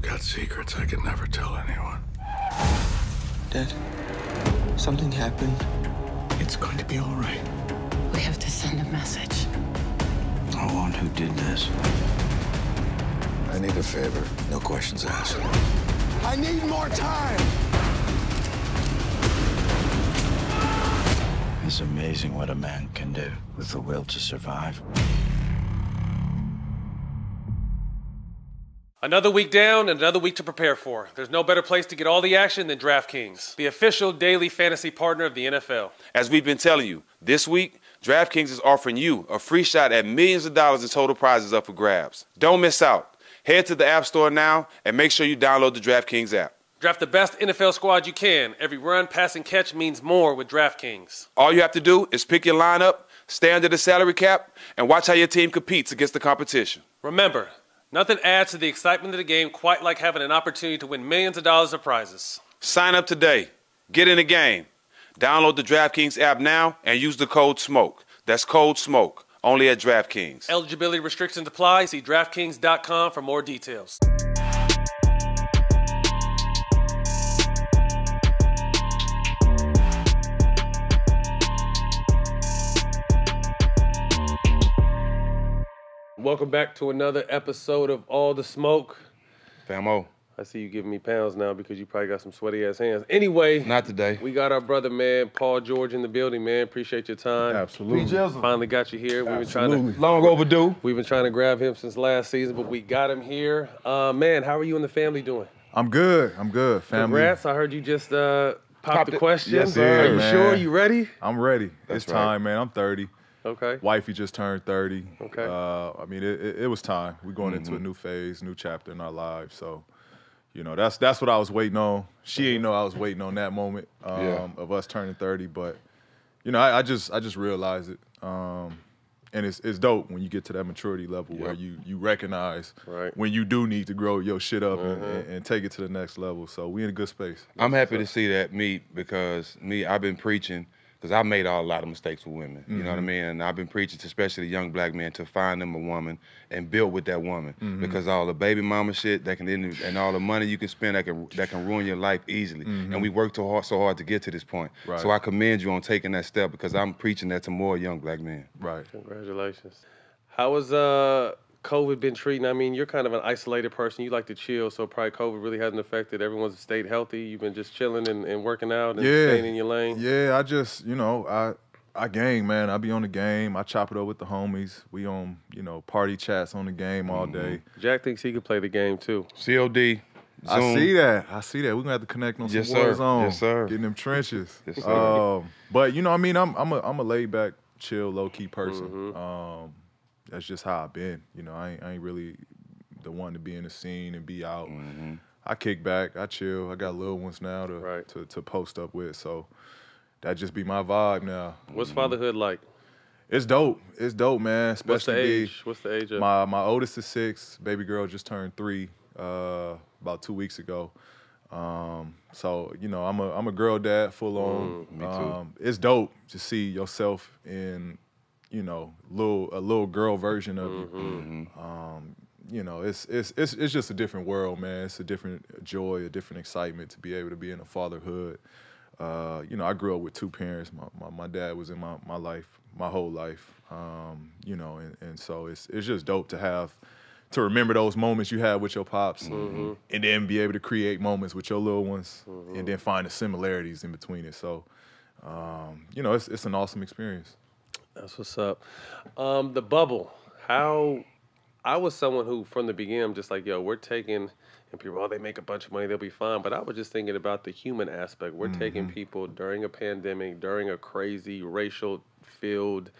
got secrets I could never tell anyone. Dad, something happened. It's going to be all right. We have to send a message. I want who did this. I need a favor. No questions asked. I need more time! It's amazing what a man can do with the will to survive. Another week down and another week to prepare for. There's no better place to get all the action than DraftKings, the official daily fantasy partner of the NFL. As we've been telling you, this week, DraftKings is offering you a free shot at millions of dollars in total prizes up for grabs. Don't miss out. Head to the App Store now and make sure you download the DraftKings app. Draft the best NFL squad you can. Every run, pass, and catch means more with DraftKings. All you have to do is pick your lineup, stay under the salary cap, and watch how your team competes against the competition. Remember, nothing adds to the excitement of the game quite like having an opportunity to win millions of dollars of prizes. Sign up today. Get in the game. Download the DraftKings app now and use the code SMOKE. That's code SMOKE. Only at DraftKings. Eligibility restrictions apply. See DraftKings.com for more details. Welcome back to another episode of All the Smoke. Famo. I see you giving me pounds now because you probably got some sweaty-ass hands. Anyway. Not today. We got our brother, man, Paul George in the building, man. Appreciate your time. Absolutely. Finally got you here. Long overdue. We've been trying to grab him since last season, but we got him here. Man, how are you and the family doing? I'm good. Family. Congrats. I heard you just popped the question. Yes, sir, Are you man. sure? You ready? I'm ready. That's it's time, man. I'm 30. Okay. Wifey just turned 30. Okay. I mean, it was time. We're going into a new phase, new chapter in our lives. So, you know, that's what I was waiting on. She didn't know I was waiting on that moment of us turning 30. But, you know, I just realized it. And it's dope when you get to that maturity level where you recognize when you do need to grow your shit up and take it to the next level. So we in a good space. I'm happy to see that because I've been preaching because I made a lot of mistakes with women. You know what I mean? And I've been preaching to especially young black men to find them a woman and build with that woman because all the baby mama shit that can and all the money you can spend that can ruin your life easily. And we worked so hard to get to this point. Right. So I commend you on taking that step because I'm preaching that to more young black men. Right. Congratulations. How has COVID been treating? I mean, you're kind of an isolated person. You like to chill, so probably COVID really hasn't affected. Everyone's stayed healthy. You've been just chilling and working out and staying in your lane. Yeah, I just, you know, I gang, man. I be on the game. I chop it up with the homies. We on, you know, party chats on the game all day. Jack thinks he could play the game too. COD. Zoom. I see that. We're going to have to connect on some Warzone. Yes, sir. Get in them trenches. Yes, sir. But, you know, I mean, I'm a laid-back, chill, low-key person. That's just how I've been. You know, I ain't really the one to be in the scene and be out. I kick back. I chill. I got little ones now to post up with. So that just be my vibe now. What's fatherhood like? It's dope. It's dope, man. Especially What's the age of? My oldest is 6. Baby girl just turned 3 about 2 weeks ago. So, you know, I'm a girl dad full on. Me too. It's dope to see yourself in, you know, a little girl version of you. You know, it's just a different world, man. It's a different joy, a different excitement to be able to be in a fatherhood. You know, I grew up with 2 parents. My dad was in my life, my whole life. You know, and so it's just dope to remember those moments you had with your pops and then be able to create moments with your little ones and then find the similarities in between it. So, you know, it's an awesome experience. That's what's up. The bubble. I was someone who, from the beginning, I'm just like, yo, we're taking, and people, they make a bunch of money, they'll be fine. But I was just thinking about the human aspect. We're taking people during a pandemic, during a crazy racial-filled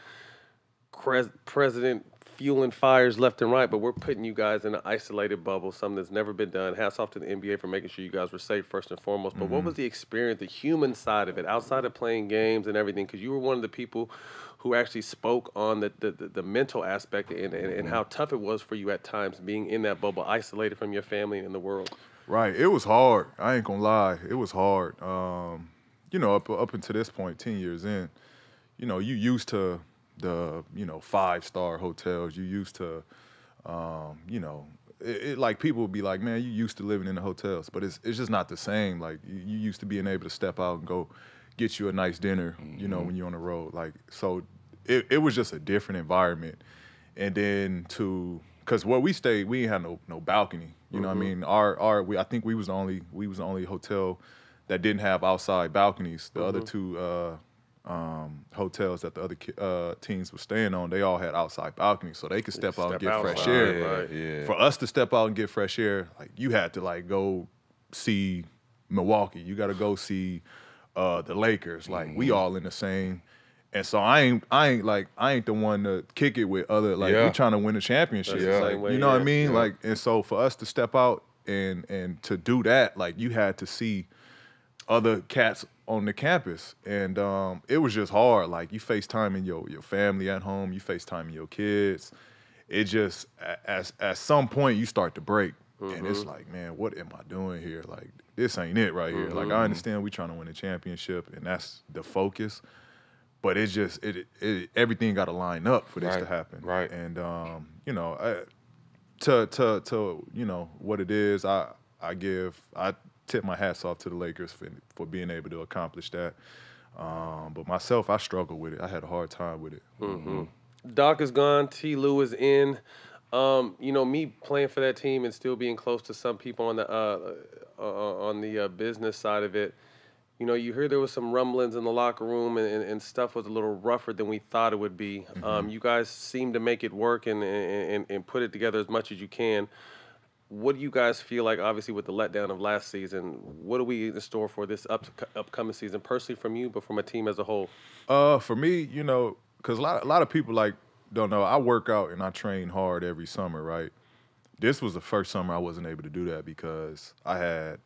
president fueling fires left and right, but we're putting you guys in an isolated bubble, something that's never been done. Hats off to the NBA for making sure you guys were safe first and foremost. But what was the experience, the human side of it, outside of playing games and everything? Because you were one of the people who actually spoke on the mental aspect and how tough it was for you at times being in that bubble, isolated from your family and the world. Right. It was hard. I ain't gonna lie. It was hard. You know, up until this point, 10 years in, you know, you used to the, you know, 5-star hotels. You used to, you know, like people would be like, man, you used to living in the hotels, but it's just not the same. Like you used to being able to step out and go get you a nice dinner, you know, when you're on the road. Like, so it was just a different environment. And then because where we stayed, we didn't have no balcony. You know what I mean? I think we was the only hotel that didn't have outside balconies. The other two hotels that the other teams were staying on, they all had outside balconies, so they could step out and get fresh air. Right. For us to step out and get fresh air, like you had to like go see Milwaukee. You got to go see the Lakers. Like we all in the same. And so I ain't the one to kick it with other, like we're trying to win a championship. Like, you know what I mean? Like, and so for us to step out and to do that, like you had to see other cats on the campus. And it was just hard. Like you FaceTiming your family at home, you FaceTiming your kids. It just at some point you start to break. And it's like, man, what am I doing here? Like this ain't it right here. Like I understand we trying to win a championship and that's the focus. But it's just everything got to line up for this to happen, right? And you know, to you know what it is, I tip my hats off to the Lakers for being able to accomplish that. But myself, I struggled with it. I had a hard time with it. Doc is gone. T. Lue is in. You know, me playing for that team and still being close to some people on the business side of it. You know, you hear there was some rumblings in the locker room and stuff was a little rougher than we thought it would be. You guys seem to make it work and put it together as much as you can. What do you guys feel like, obviously, with the letdown of last season? What are we in store for this upcoming season, personally from you, but from a team as a whole? For me, you know, because a lot of people, like, don't know, I work out and I train hard every summer, right? This was the first summer I wasn't able to do that because I had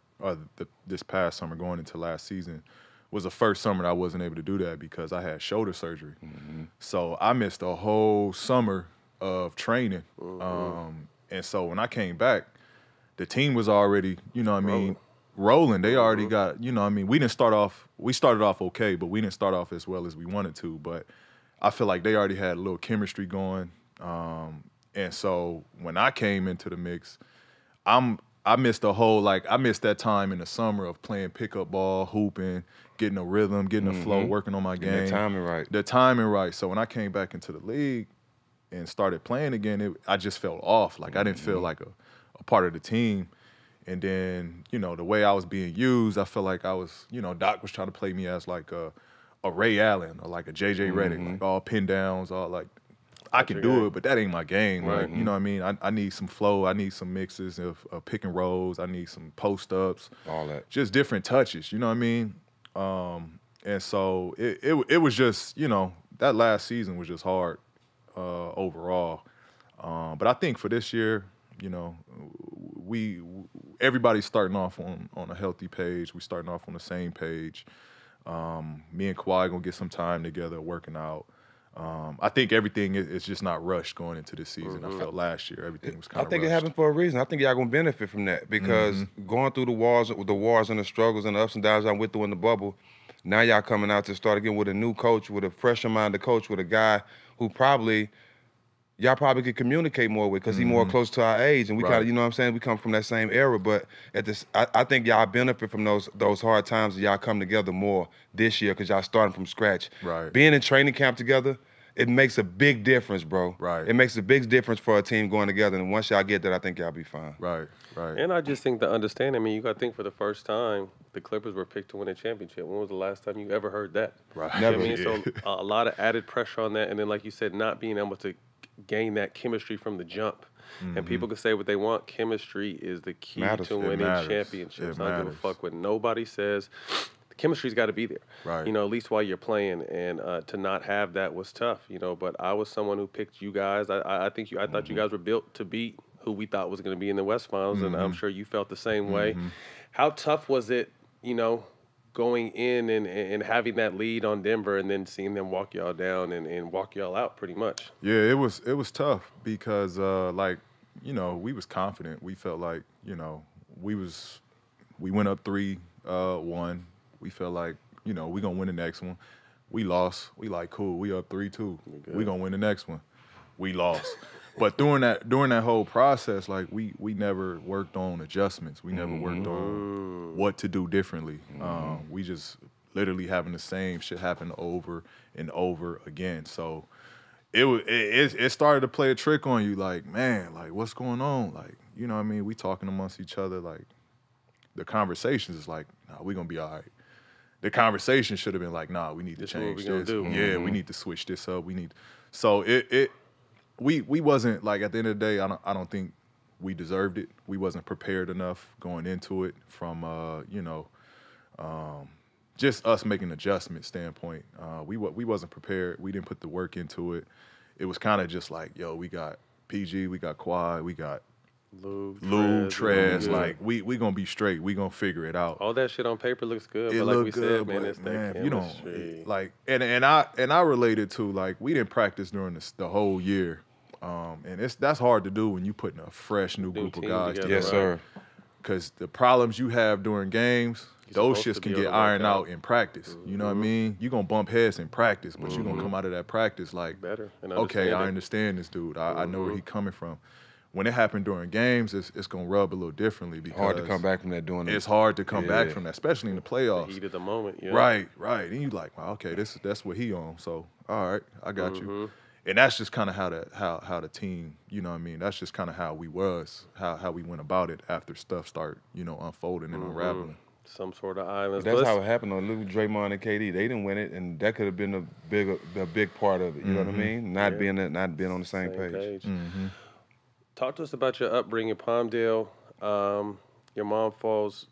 this past summer going into last season was the first summer that I wasn't able to do that because I had shoulder surgery. So I missed a whole summer of training. And so when I came back, the team was already, you know what I mean, rolling. They already got, you know what I mean, we started off okay, but we didn't start off as well as we wanted to. But I feel like they already had a little chemistry going. And so when I came into the mix, I missed I missed that time in the summer of playing pickup ball, hooping, getting a rhythm, getting a flow, working on my game. The timing right. The timing right. So when I came back into the league and started playing again, I just felt off. Like I didn't feel like a part of the team. And then, you know, the way I was being used, I felt like I was, you know, Doc was trying to play me as like a Ray Allen or like a JJ Redick, like all pin downs, all like, I can do it, but that ain't my game, right? You know what I mean? I need some flow. I need some mixes of pick and rolls. I need some post-ups. All that. Just different touches, you know what I mean? And so it was just, you know, that last season was just hard overall. But I think for this year, you know, everybody's starting off on a healthy page. We're starting off on the same page. Me and Kawhi gonna get some time together working out. I think everything is just not rushed going into this season. I felt last year everything was kind of I think rushed. it happened for a reason. I think y'all gonna benefit from that because going through the wars and the struggles and the ups and downs I went through in the bubble, now y'all coming out to start again with a new coach, with a fresher-minded coach, with a guy who y'all probably could communicate more with because he's more close to our age and we kind of, you know what I'm saying, we come from that same era. But I think y'all benefit from those hard times that y'all come together more this year because y'all starting from scratch. Right. Being in training camp together, it makes a big difference, bro. Right. It makes a big difference for a team going together. And once y'all get that, I think y'all be fine. Right. And I just think the understanding, I mean, you got to think for the first time, the Clippers were picked to win a championship. When was the last time you ever heard that? Right. You know what I mean? So a lot of added pressure on that. And then, like you said, not being able to gain that chemistry from the jump. And people can say what they want. Chemistry is the key to winning championships. I don't give a fuck what nobody says. The chemistry's got to be there. Right. You know, at least while you're playing. And to not have that was tough, you know. But I was someone who picked you guys. I thought you guys were built to beat who we thought was going to be in the West Finals. And I'm sure you felt the same way. How tough was it, you know, going in and having that lead on Denver and then seeing them walk y'all down and walk y'all out pretty much? Yeah, it was tough because like, you know, we was confident. We felt like, you know, we went up 3-1. We felt like, you know, we gonna win the next one. We lost. We like, cool, we up 3-2. We gonna win the next one. We lost. But during that whole process, like we never worked on adjustments. We never worked on what to do differently. We just literally having the same shit happen over and over again. So it started to play a trick on you. Like, man, like what's going on? Like, you know what I mean? We talking amongst each other. Like the conversations is like, nah, we gonna be all right. The conversation should have been like, nah, we need to change this. Yeah, we need to switch this up. So we wasn't like at the end of the day. I don't think we deserved it. We wasn't prepared enough going into it from just us making an adjustment standpoint. We wasn't prepared. We didn't put the work into it. It was kind of just like, yo, we got PG, we got Quad, we got Lube, Trez. Like we gonna be straight. We gonna figure it out. All that shit on paper looks good, but like we said, man, it's that chemistry. Like and I related to like we didn't practice during the whole year, and that's hard to do when you putting a fresh new group of guys together. Yes, sir. Because the problems you have during games, those shits can get ironed out in practice. You know what I mean? You're going to bump heads in practice, but you're going to come out of that practice like, better. Okay, I understand this dude. I know where he's coming from. When it happened during games, it's going to rub a little differently because hard to come back from that doing it. It's hard to come back from that, especially in the playoffs. The heat of the moment, yeah. Right. And you like, well, okay, that's what he on. So, all right, I got you. And that's just kind of how the team, you know what I mean? That's just kind of how we was, how we went about it after stuff started, unfolding and unraveling. Some sort of islands. That's how it happened on Luke, Draymond, and KD. They didn't win it, and that could have been a big part of it. You know what I mean? Not being on the same page. Talk to us about your upbringing, Palmdale. Your mom falls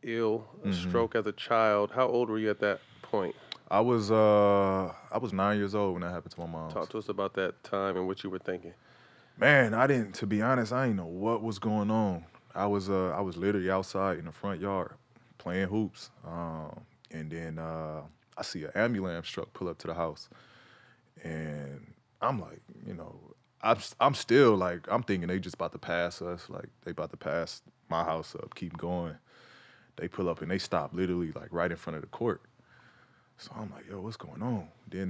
ill, a stroke as a child. How old were you at that point? I was 9 years old when that happened to my mom. Talk to us about that time and what you were thinking. Man, to be honest, I didn't know what was going on. I was literally outside in the front yard playing hoops. And then I see an ambulance truck pull up to the house. And I'm like, I'm still like, I'm thinking they just about to pass us. Like, they about to pass my house up, keep going. They pull up and they stop literally like right in front of the court. So I'm like, yo, what's going on? Then,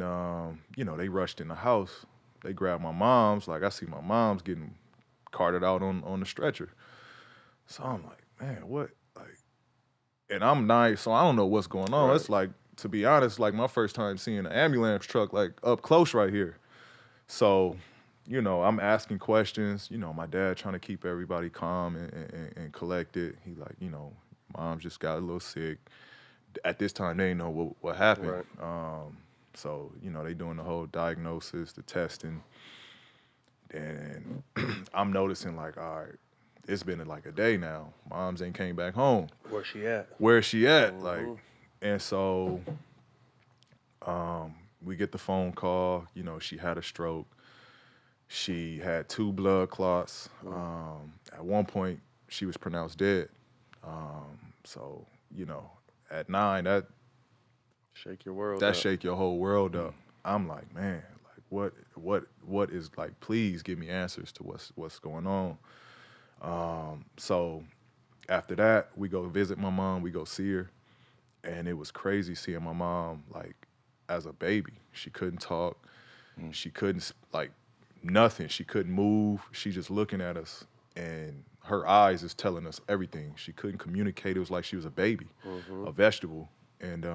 they rushed in the house. They grabbed my mom's. Like, I see my mom's getting carted out on the stretcher. So I'm like, man, what? Like, and I'm 9, so I don't know what's going on. Right. It's like, to be honest, like my first time seeing an ambulance truck, like up close right here. So, I'm asking questions. My dad trying to keep everybody calm and collected. He like, mom just got a little sick. At this time, they didn't know what happened. Right. So, they doing the whole diagnosis, the testing. And I'm noticing like, all right, it's been like a day now. Mom's ain't came back home. Where's she at? Where's she at? Like, and so we get the phone call, she had a stroke. She had 2 blood clots. At one point, she was pronounced dead. So, at 9, that shake your world. That shake your whole world up. I'm like, man, like what is like? Please give me answers to what's going on. So after that, we go visit my mom. We go see her, and it was crazy seeing my mom like as a baby. She couldn't talk. She couldn't like nothing. She couldn't move. She just looking at us and her eyes is telling us everything. She couldn't communicate. It was like she was a baby, a vegetable. And,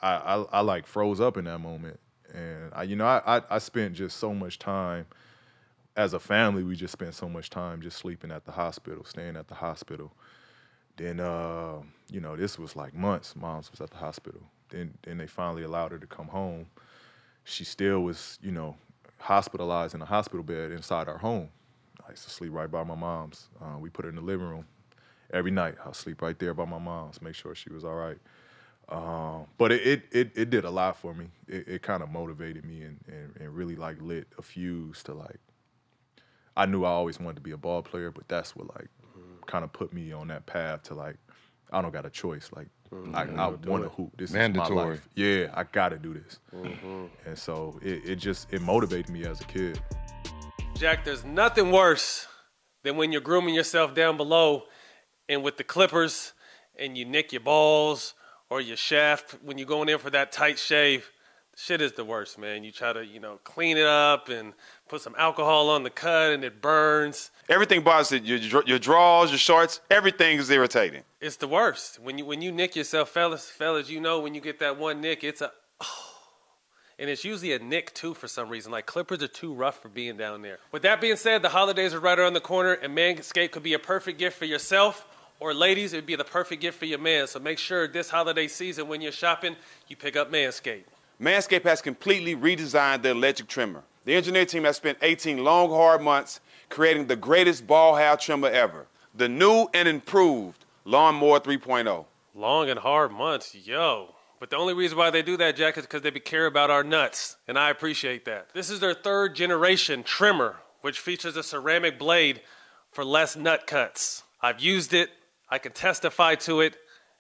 I like froze up in that moment. And, I spent just so much time, as a family, we just spent so much time just sleeping at the hospital, staying at the hospital. Then, this was like months. Mom's was at the hospital. Then they finally allowed her to come home. She still was, hospitalized in a hospital bed inside our home. I used to sleep right by my mom's. We put her in the living room every night. I'll sleep right there by my mom's, make sure she was all right. But it did a lot for me. It kind of motivated me and really like lit a fuse to like, I knew I always wanted to be a ball player, but that's what like kind of put me on that path to like, I don't got a choice. Like, I want to hoop. This mandatory. Is my life. Yeah, I got to do this. And so it motivated me as a kid. Jack, there's nothing worse than when you're grooming yourself down below and with the clippers and you nick your balls or your shaft when you're going in for that tight shave. Shit is the worst, man. You try to, clean it up and put some alcohol on the cut and it burns. Everything bothers it. Your drawers, your shorts, everything is irritating. It's the worst. When you nick yourself, fellas, when you get that one nick, it's and it's usually a nick too for some reason. Like clippers are too rough for being down there. With that being said, the holidays are right around the corner and Manscaped could be a perfect gift for yourself. Or ladies, it would be the perfect gift for your man. So make sure this holiday season when you're shopping, you pick up Manscaped. Manscaped has completely redesigned their electric trimmer. The engineering team has spent 18 long, hard months creating the greatest ball hair trimmer ever. The new and improved Lawnmower 3.0. Long and hard months, yo. But the only reason why they do that, Jack, is because they care about our nuts. And I appreciate that. This is their 3rd generation trimmer, which features a ceramic blade for less nut cuts. I've used it. I can testify to it.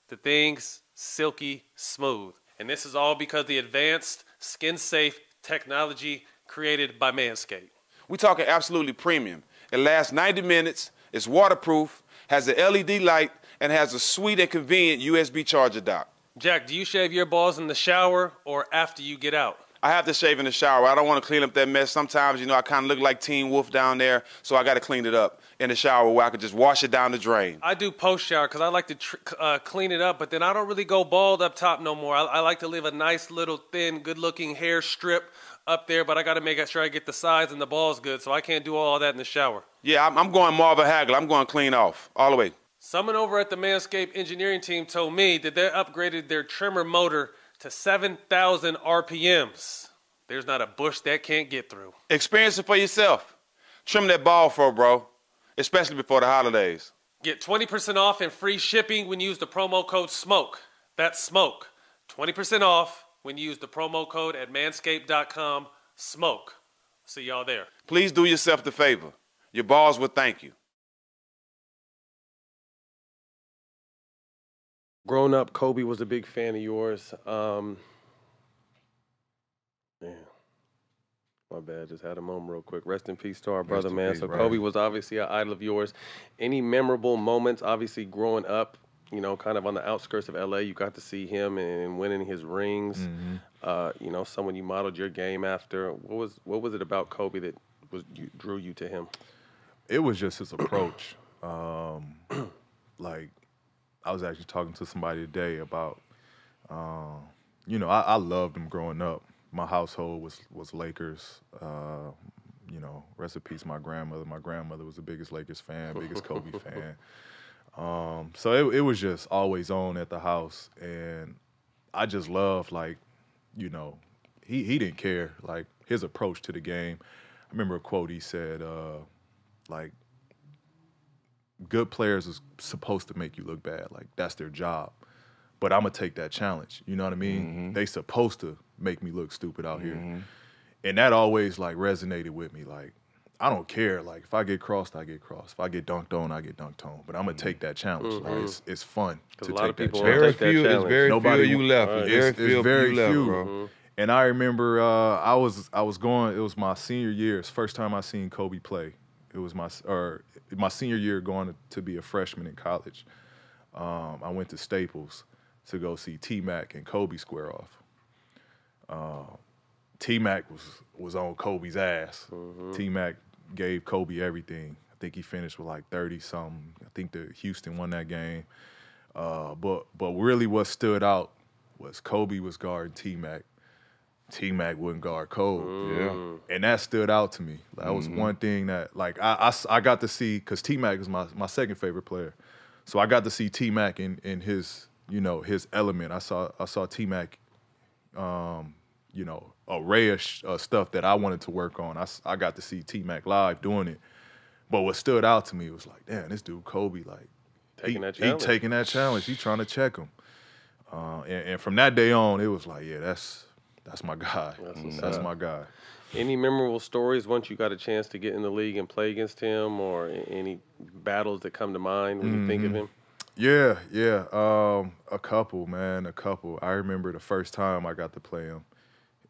The thing's silky smooth. And this is all because of the advanced, skin-safe technology created by Manscaped. We're talking absolutely premium. It lasts 90 minutes, it's waterproof, has an LED light, and has a sweet and convenient USB charger dock. Jack, do you shave your balls in the shower or after you get out? I have to shave in the shower. I don't want to clean up that mess. Sometimes, I kind of look like Teen Wolf down there, so I got to clean it up in the shower where I can just wash it down the drain. I do post-shower because I like to clean it up, but then I don't really go bald up top no more. I like to leave a nice little thin, good-looking hair strip up there, but I got to make sure I get the sides and the balls good, so I can't do all that in the shower. Yeah, I'm going Marvin Hagler. I'm going clean off all the way. Someone over at the Manscaped engineering team told me that they upgraded their trimmer motor to 7,000 RPMs. There's not a bush that can't get through. Experience it for yourself. Trim that ball fur, bro, especially before the holidays. Get 20% off and free shipping when you use the promo code SMOKE. That's SMOKE. 20% off when you use the promo code at manscaped.com, SMOKE. See y'all there. Please do yourself the favor. Your balls will thank you. Growing up, Kobe was a big fan of yours. Man, my bad. Just had a moment real quick. Rest in peace to our brother, man. So Kobe was obviously an idol of yours. Any memorable moments, obviously growing up, kind of on the outskirts of L.A., you got to see him and winning his rings. Someone you modeled your game after. What was it about Kobe that drew you to him? It was just his approach. I was actually talking to somebody today about, I loved him growing up. My household was Lakers. Rest in peace, my grandmother. My grandmother was the biggest Lakers fan, biggest Kobe fan. So it was just always on at the house. And I just loved, he didn't care, his approach to the game. I remember a quote he said, good players is supposed to make you look bad. That's their job. But I'm going to take that challenge. You know what I mean? Mm-hmm. They supposed to make me look stupid out here. And that always, resonated with me. I don't care. If I get crossed, I get crossed. If I get dunked on, I get dunked on. But I'm going to take that challenge. It's fun to take that challenge. Very few of you left. It's very few. Bro. And I remember I was going, it was my senior year. It's the first time I seen Kobe play. It was my senior year going to be a freshman in college. I went to Staples to go see T-Mac and Kobe square off. T-Mac was on Kobe's ass. T-Mac gave Kobe everything. I think he finished with 30-something. I think Houston won that game. But really what stood out was Kobe was guarding T-Mac. T-Mac wouldn't guard Kobe. Yeah. And that stood out to me. That was one thing that, I got to see, because T-Mac is my second favorite player. So I got to see T-Mac in his, his element. I saw T-Mac, array of stuff that I wanted to work on. I got to see T-Mac live doing it. But what stood out to me was damn, this dude Kobe, taking that challenge. He trying to check him. And from that day on, it was that's my guy. That's my guy. Any memorable stories once you got a chance to get in the league and play against him, or any battles that come to mind when you think of him? Yeah. A couple, man, a couple. I remember the first time I got to play him,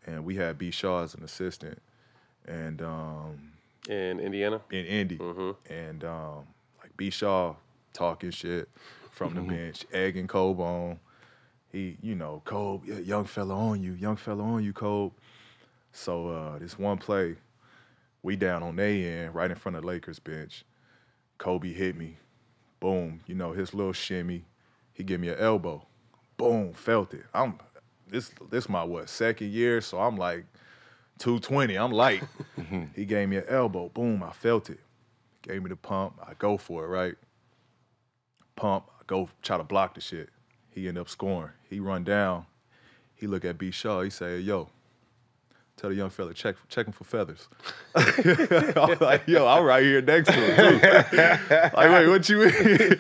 and we had B. Shaw as an assistant, and in Indiana? In Indy. And B. Shaw talking shit from the bench, egging Kobe on. he, you know, Kobe, young fella on you, Kobe. So this one play, we down on their end, right in front of the Lakers bench. Kobe hit me. Boom. You know, his little shimmy. He gave me an elbow. Boom. Felt it. This my second year, so I'm like 220. I'm light. He gave me an elbow. Boom. I felt it. Gave me the pump. I go for it, right? Pump. I go try to block the shit. He end up scoring. He run down. He look at B. Shaw. He say, yo, tell the young fella, check him for feathers. I'm like, yo, I'm right here next to him, too. Like, wait, what you mean?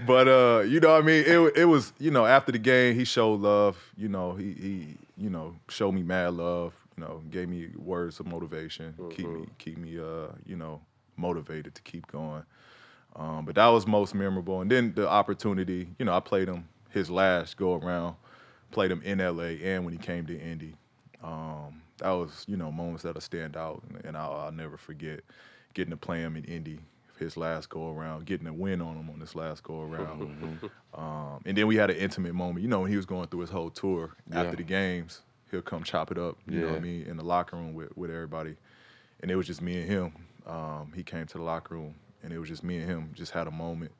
But, you know what I mean? It was, you know, after the game, he showed love. You know, he you know, showed me mad love. You know, gave me words of motivation, keep me, you know, motivated to keep going. But that was most memorable. And then the opportunity, you know, I played him his last go-around, played him in L.A. and when he came to Indy. That was, you know, moments that'll stand out, and I'll never forget getting to play him in Indy, his last go-around, getting a win on him on this last go-around. And then we had an intimate moment. You know, when he was going through his whole tour, after the games, he'll come chop it up, you know what I mean, in the locker room with everybody. And it was just me and him. He came to the locker room, and it was just me and him, just had a moment.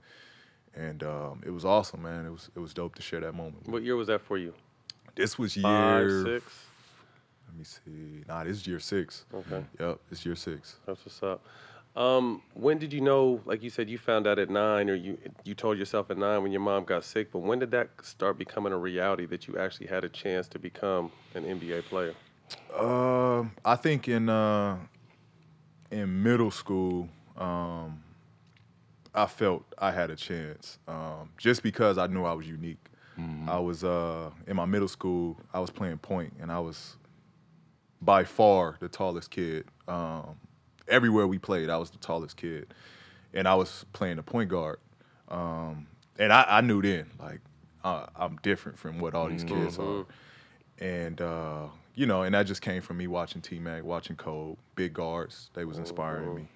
And it was awesome, man. It was dope to share that moment. What year was that for you? This was 5, year 6? Let me see. Nah, this is year 6. Okay. Yep, it's year 6. That's what's up. When did you know, like you said, you found out at 9, or you told yourself at 9 when your mom got sick, but when did that start becoming a reality that you actually had a chance to become an NBA player? I think in middle school, I felt I had a chance, just because I knew I was unique. I was, in my middle school, I was playing point, and I was by far the tallest kid. Everywhere we played, I was the tallest kid. And I was playing the point guard. And I knew then, like, I'm different from what all these kids are. And, you know, and that just came from me watching T-Mac, watching Cole, big guards. They was inspiring me.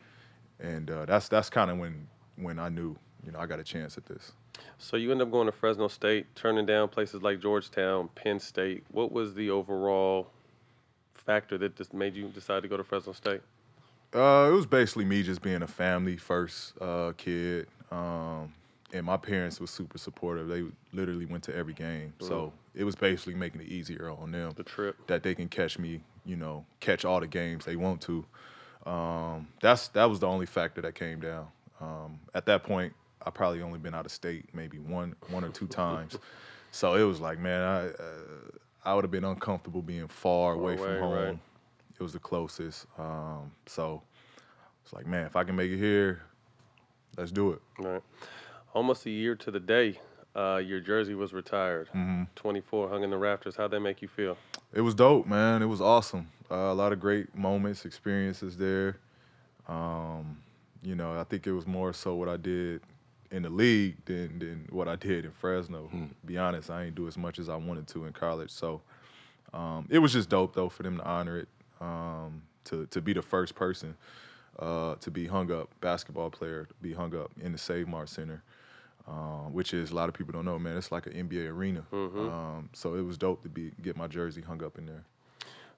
And that's kind of when I knew, you know, I got a chance at this. So you end up going to Fresno State, turning down places like Georgetown, Penn State. What was the overall factor that just made you decide to go to Fresno State? It was basically me just being a family first kid. And my parents were super supportive. They literally went to every game. So it was basically making it easier on them. The trip. That they can catch me, you know, catch all the games they want to. That was the only factor that came down. At that point, I probably only been out of state maybe one or two times. So it was like, man, I would have been uncomfortable being far away from home. Right. It was the closest. So it's like, man, if I can make it here, let's do it. All right. Almost a year to the day, your jersey was retired. 24 hung in the rafters. How'd that make you feel? It was dope, man. It was awesome. A lot of great moments, experiences there. You know, I think it was more so what I did in the league than what I did in Fresno. To be honest, I ain't do as much as I wanted to in college. So it was just dope, though, for them to honor it, to be the first person to be hung up, basketball player, to be hung up in the Save Mart Center, which is, a lot of people don't know, man, it's like an NBA arena. So it was dope to get my jersey hung up in there.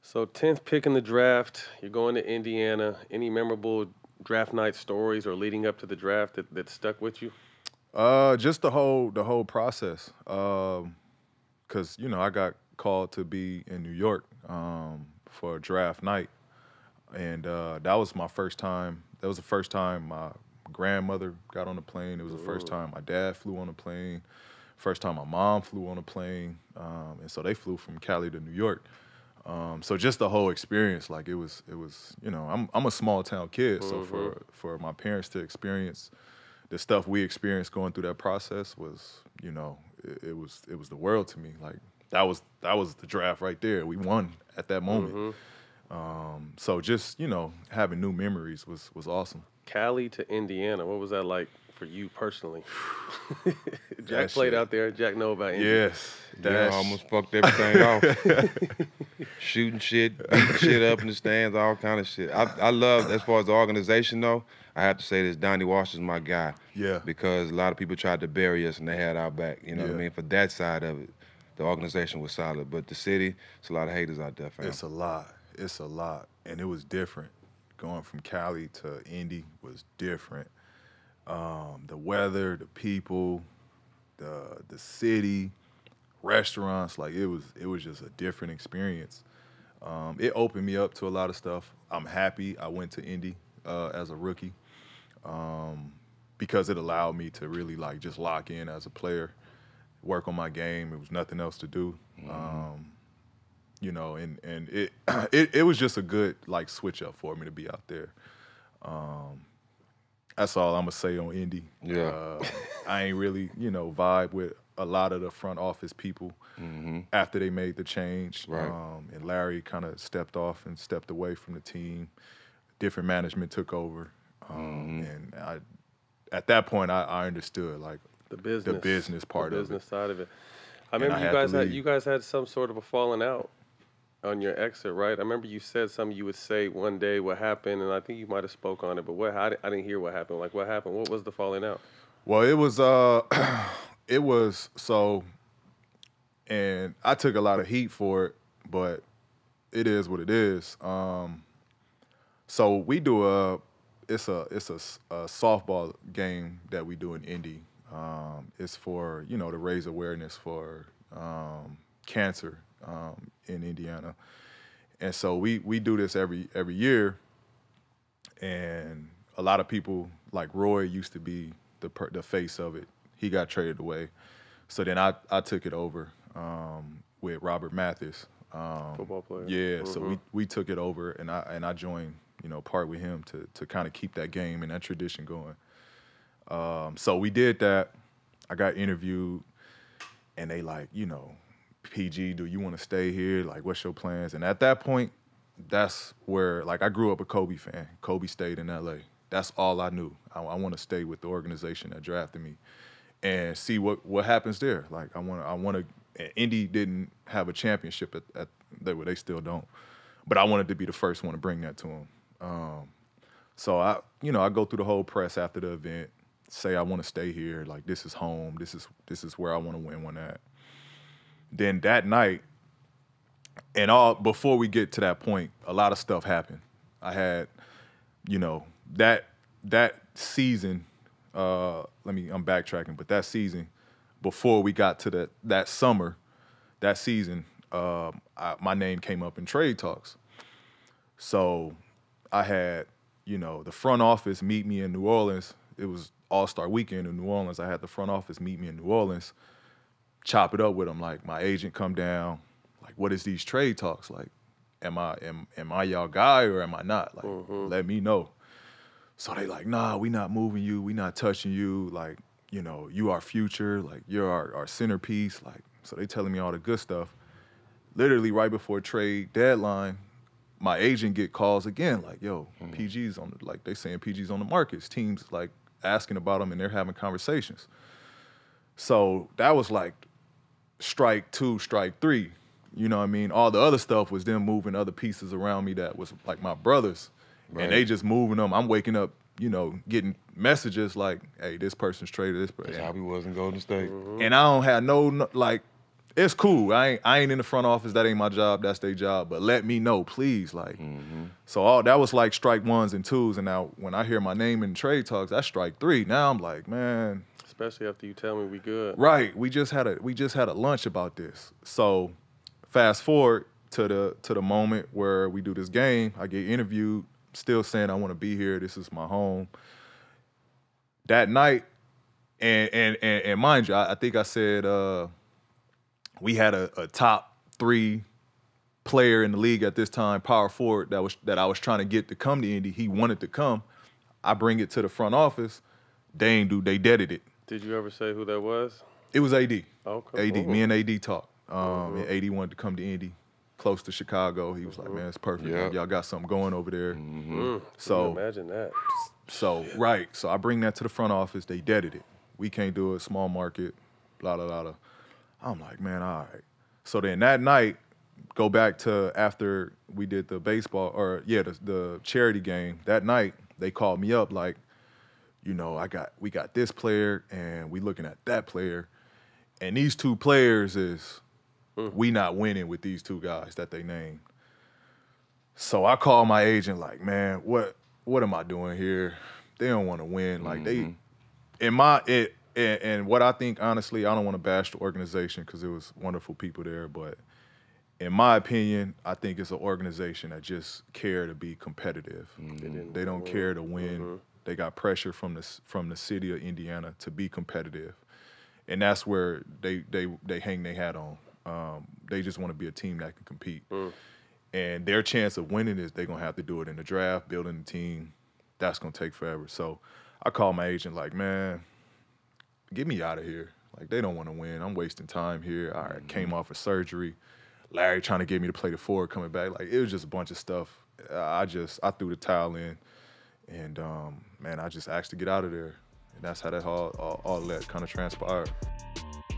So 10th pick in the draft, you're going to Indiana. Any memorable draft night stories or leading up to the draft that stuck with you? Just the whole process. 'Cause, you know, I got called to be in New York for a draft night. And that was my first time. That was the first time my grandmother got on a plane. It was the first time my dad flew on a plane. First time my mom flew on a plane. And so they flew from Cali to New York. So just the whole experience, like it was, you know, I'm a small town kid. So for my parents to experience the stuff we experienced going through that process was, you know, it was the world to me. Like that was the draft right there. We won at that moment. So just, you know, having new memories was awesome. Cali to Indiana, what was that like for you personally? Jack played out there. Jack know about Indy. Yes. Yeah, I almost fucked everything off. Shooting shit, beating shit up in the stands, all kind of shit. I love, as far as the organization though, I have to say this, Donnie Walsh is my guy. Yeah. Because a lot of people tried to bury us and they had our back. You know what I mean? For that side of it. the organization was solid. But the city, it's a lot of haters out there, fam. It's a lot. It's a lot. And it was different. Going from Cali to Indy was different. The weather, the people, the city, restaurants, like it was just a different experience. It opened me up to a lot of stuff. I'm happy I went to Indy as a rookie because it allowed me to really like just lock in as a player, work on my game. There was nothing else to do. You know, and it was just a good like switch up for me to be out there. That's all I'm gonna say on Indy. Yeah. I ain't really, you know, vibe with a lot of the front office people after they made the change. Right. And Larry kind of stepped off and stepped away from the team. Different management took over. And at that point, I understood like The business part the of it. business side of it. I And remember I had to leave. you guys had some sort of a falling out on your exit, right? I remember you said something you would say one day what happened, and I think you might have spoke on it, but I didn't hear what happened. Like, what happened? What was the falling out? Well, it was so, and I took a lot of heat for it, but it is what it is. So we do it's a softball game that we do in Indy. It's for, you know, to raise awareness for cancer in Indiana. And so we do this every year. And a lot of people, like Roy used to be the face of it. He got traded away. So then I took it over with Robert Mathis. Football player. Yeah, so we took it over, and I joined, you know, part with him to kind of keep that game and that tradition going. So we did that. I got interviewed, and they like, you know, PG, do you want to stay here? Like, what's your plans? And at that point, that's where, like, I grew up a Kobe fan. Kobe stayed in LA. That's all I knew. I want to stay with the organization that drafted me and see what happens there. Like, I want to. Indy didn't have a championship they still don't, but I wanted to be the first one to bring that to them. So I go through the whole press after the event, say I want to stay here. Like, this is home. This is where I want to win one at. Then that night, and before we get to that point, a lot of stuff happened. I had, you know, that season. I'm backtracking, but that season, before we got to that summer, that season, my name came up in trade talks. So I had, you know, the front office meet me in New Orleans. It was All-Star Weekend in New Orleans. I had the front office meet me in New Orleans, chop it up with them. Like, my agent come down. Like, what is these trade talks? Like, am I y'all guy or am I not? Like, let me know. So they like, nah, we not moving you. We not touching you. Like, you know, you our future. Like, you're our centerpiece. Like, so they telling me all the good stuff. Literally right before trade deadline, my agent get calls again. Like, yo, PG's on the, like, they saying PG's on the markets. Teams like asking about him and they're having conversations. So that was like strike 2, strike 3. You know what I mean? All the other stuff was them moving other pieces around me that was like my brothers. Right. And they just moving them. I'm waking up, you know, getting messages like, hey, this person's traded this person. That's how we was in Golden State. And I don't have no, like, it's cool. I ain't in the front office. That ain't my job. That's their job. But let me know, please. Like, so that was like strike 1s and 2s. And now when I hear my name in trade talks, that's strike 3. Now I'm like, man. Especially after you tell me we good. Right. We just had a lunch about this. So fast forward to the moment where we do this game. I get interviewed, still saying I want to be here. This is my home. That night, and mind you, I think I said we had a top 3 player in the league at this time, power forward, that I was trying to get to come to Indy. He wanted to come. I bring it to the front office. They deaded it. Did you ever say who that was? It was AD. Okay. AD. Me and AD talked. And AD wanted to come to Indy, close to Chicago. He was like, man, it's perfect. Yep. Y'all got something going over there. So imagine that. So, right. So I bring that to the front office. They deaded it. We can't do it. Small market, blah, blah, blah, blah. I'm like, man, all right. So then that night, go back to after we did the baseball, the charity game. That night, they called me up like, you know, we got this player and we looking at that player. And these 2 players is We not winning with these two guys that they named. So I called my agent like, man, what am I doing here? They don't want to win. Like and what I think, honestly, I don't want to bash the organization because there was wonderful people there, but in my opinion, I think it's an organization that just care to be competitive. They don't care to win. They got pressure from the city of Indiana to be competitive, and that's where they hang their hat on. They just want to be a team that can compete, and their chance of winning is they're gonna have to do it in the draft, building the team. That's gonna take forever. So I called my agent like, man, get me out of here. Like, they don't want to win. I'm wasting time here. I came off of surgery. Larry trying to get me to play the forward coming back. Like, it was just a bunch of stuff. I threw the towel in, and man, I just asked to get out of there. And that's how that all that kind of transpired.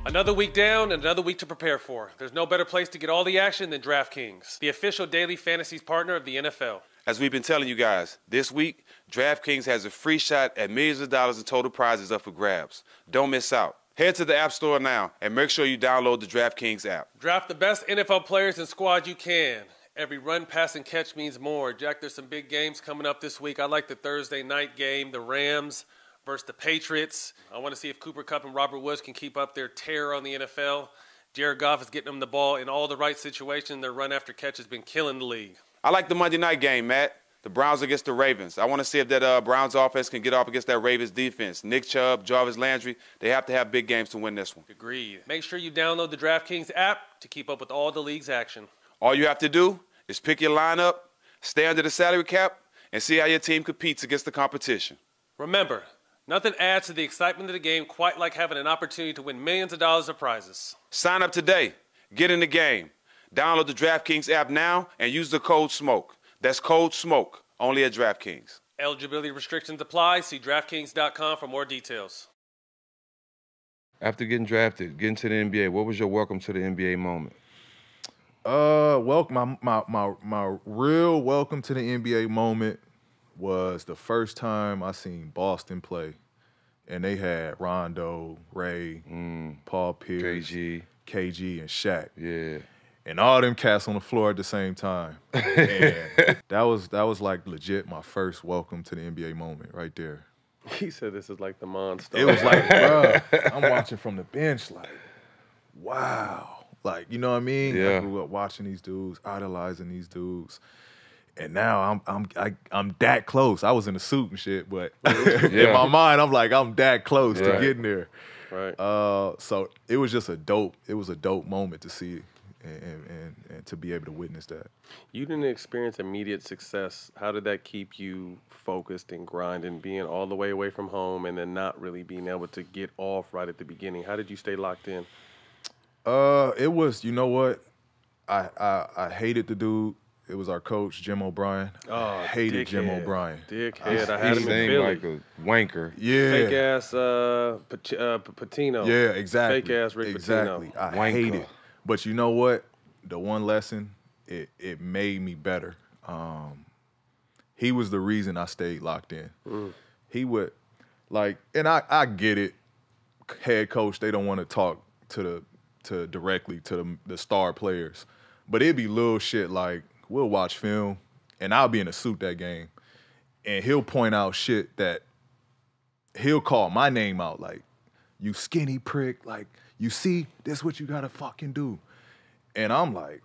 Another week down and another week to prepare for. There's no better place to get all the action than DraftKings, the official daily fantasy partner of the NFL. As we've been telling you guys, this week, DraftKings has a free shot at millions of dollars in total prizes up for grabs. Don't miss out. Head to the App Store now and make sure you download the DraftKings app. Draft the best NFL players and squad you can. Every run, pass, and catch means more. Jack, there's some big games coming up this week. I like the Thursday night game, the Rams versus the Patriots. I want to see if Cooper Kupp and Robert Woods can keep up their terror on the NFL. Jared Goff is getting them the ball in all the right situations. Their run after catch has been killing the league. I like the Monday night game, Matt. The Browns against the Ravens. I want to see if that Browns offense can get up against that Ravens defense. Nick Chubb, Jarvis Landry, they have to have big games to win this one. Agreed. Make sure you download the DraftKings app to keep up with all the league's action. All you have to do is pick your lineup, stay under the salary cap, and see how your team competes against the competition. Remember, nothing adds to the excitement of the game quite like having an opportunity to win millions of dollars of prizes. Sign up today. Get in the game. Download the DraftKings app now and use the code SMOKE. That's code SMOKE, only at DraftKings. Eligibility restrictions apply. See DraftKings.com for more details. After getting drafted, getting to the NBA, what was your welcome to the NBA moment? My real welcome to the NBA moment was the first time I seen Boston play, and they had Rondo, Ray, Paul Pierce, KG, and Shaq. Yeah. And all them cats on the floor at the same time. And that was like legit my first welcome to the NBA moment right there. He said this is like the monster. It was like, bro, I'm watching from the bench like, wow. Like, you know what I mean? Yeah. I grew up watching these dudes, idolizing these dudes. And now I'm that close. I was in a suit and shit, but in my mind, I'm like, I'm that close to getting there. Right. So it was just a dope moment to see and to be able to witness that. You didn't experience immediate success. How did that keep you focused and grinding, being all the way away from home and then not really being able to get off right at the beginning? How did you stay locked in? It was, you know what? I hated the dude. It was our coach, Jim O'Brien. Oh, I hated dickhead. Jim O'Brien. Dickhead. I had him in seemed Philly. like a wanker. Yeah. Fake ass Pitino. Yeah, exactly. Fake ass Rick exactly. Pitino. I Wanker. hate it. But you know what? The one lesson, it made me better. He was the reason I stayed locked in. He would, like, and I get it. Head coach, they don't want to talk directly to the star players. But it'd be little shit like, we'll watch film, and I'll be in a suit that game, and he'll point out shit that he'll call my name out, like, you skinny prick, like, you see, this what you gotta fucking do. And I'm like,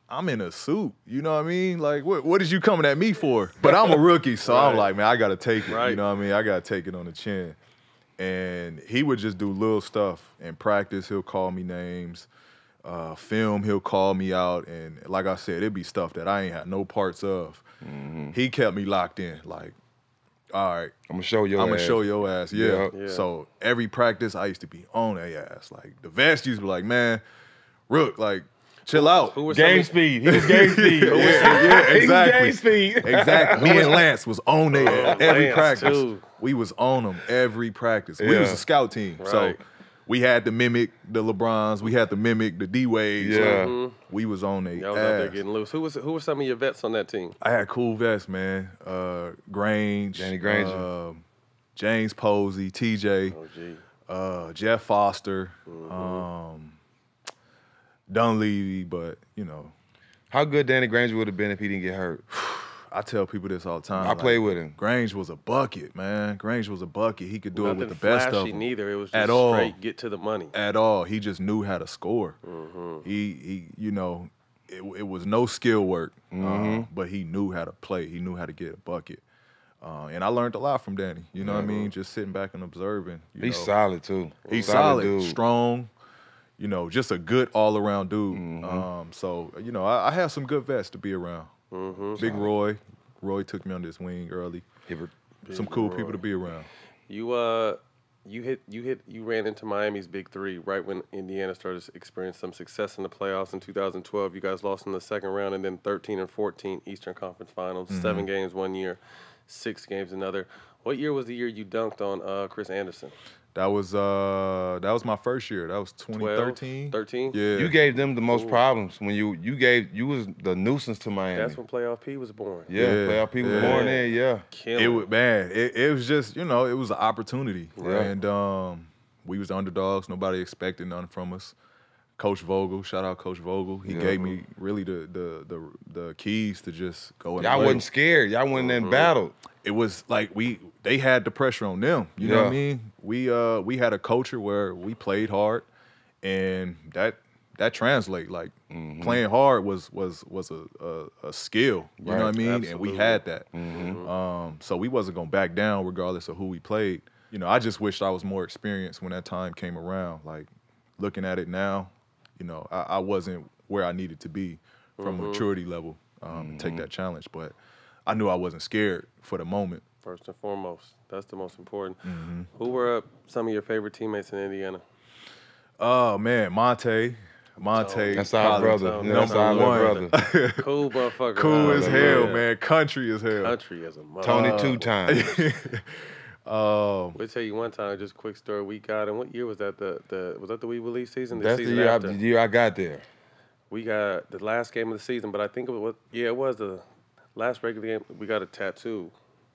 I'm in a suit, you know what I mean? Like, what is you coming at me for? But I'm a rookie, so I'm like, man, I gotta take it, you know what I mean? I gotta take it on the chin. And he would just do little stuff. In practice, he'll call me names. Film, he'll call me out, and like I said, it'd be stuff that I ain't had no parts of. He kept me locked in, like, all right, I'm gonna show your ass. Yeah. Yeah. So every practice, I used to be on their ass. Like, the vets used to be like, man, Rook, like, chill out. Game speed. He was game speed. Yeah, exactly. Game speed. Exactly. Me and Lance was on their every Lance, practice. too. We was on them every practice. We was a scout team, so Right. we had to mimic the LeBrons. We had to mimic the D-Wades. Yeah. Like, we was on their Y'all was out there ass. getting loose. Who were some of your vets on that team? I had cool vets, man. Grange, Danny Granger. James Posey, TJ, Oh, gee. Jeff Foster, Dunleavy, but you know. How good Danny Granger would have been if he didn't get hurt? I tell people this all the time. I played with him. Grange was a bucket, man. Grange was a bucket. He could do it with the Nothing best of flashy them. neither. It was just At all. straight get to the money. At all. He just knew how to score. He you know, it was no skill work, but he knew how to play. He knew how to get a bucket. And I learned a lot from Danny. You know what I mean? Just sitting back and observing. He's solid, too. He's solid, dude. strong. You know, just a good all-around dude. So, you know, I have some good vets to be around. Big Roy. Roy took me under his wing early. Some cool people to be around. You ran into Miami's big three right when Indiana started to experience some success in the playoffs in 2012. You guys lost in the second round, and then 13 and 14 Eastern Conference Finals. 7 games one year, 6 games another. What year was the year you dunked on Chris Anderson? That was my first year. That was 2013. 13? Yeah. You gave them the most problems when you was the nuisance to Miami. That's when Playoff P was born. Yeah, Playoff P was born in, It was just, you know, it was an opportunity. Yeah. And we was the underdogs. Nobody expected nothing from us. Coach Vogel, shout out Coach Vogel. He gave me really the keys to just go and Y'all play. wasn't scared. Y'all went in battle. It was like they had the pressure on them. You know what I mean? We had a culture where we played hard, and that translate. Like playing hard was a skill. You know what I mean? Absolutely. And we had that. So we wasn't gonna back down regardless of who we played. You know, I just wished I was more experienced when that time came around. Like looking at it now, you know, I wasn't where I needed to be from a maturity level to take that challenge, but I knew I wasn't scared for the moment. First and foremost, that's the most important. Who were some of your favorite teammates in Indiana? Oh man, Monte. That's our brother. Number That's our little one. brother. Cool motherfucker. Cool as hell, Yeah. man. Country as hell. Country as a mother. Tony 2 times. We'll tell you one time, just a quick story. We got in, what year was that? Was that the We Believe season? That's the season year I got there. We got the last game of the season, but I think it was the last regular game. We got a tattoo.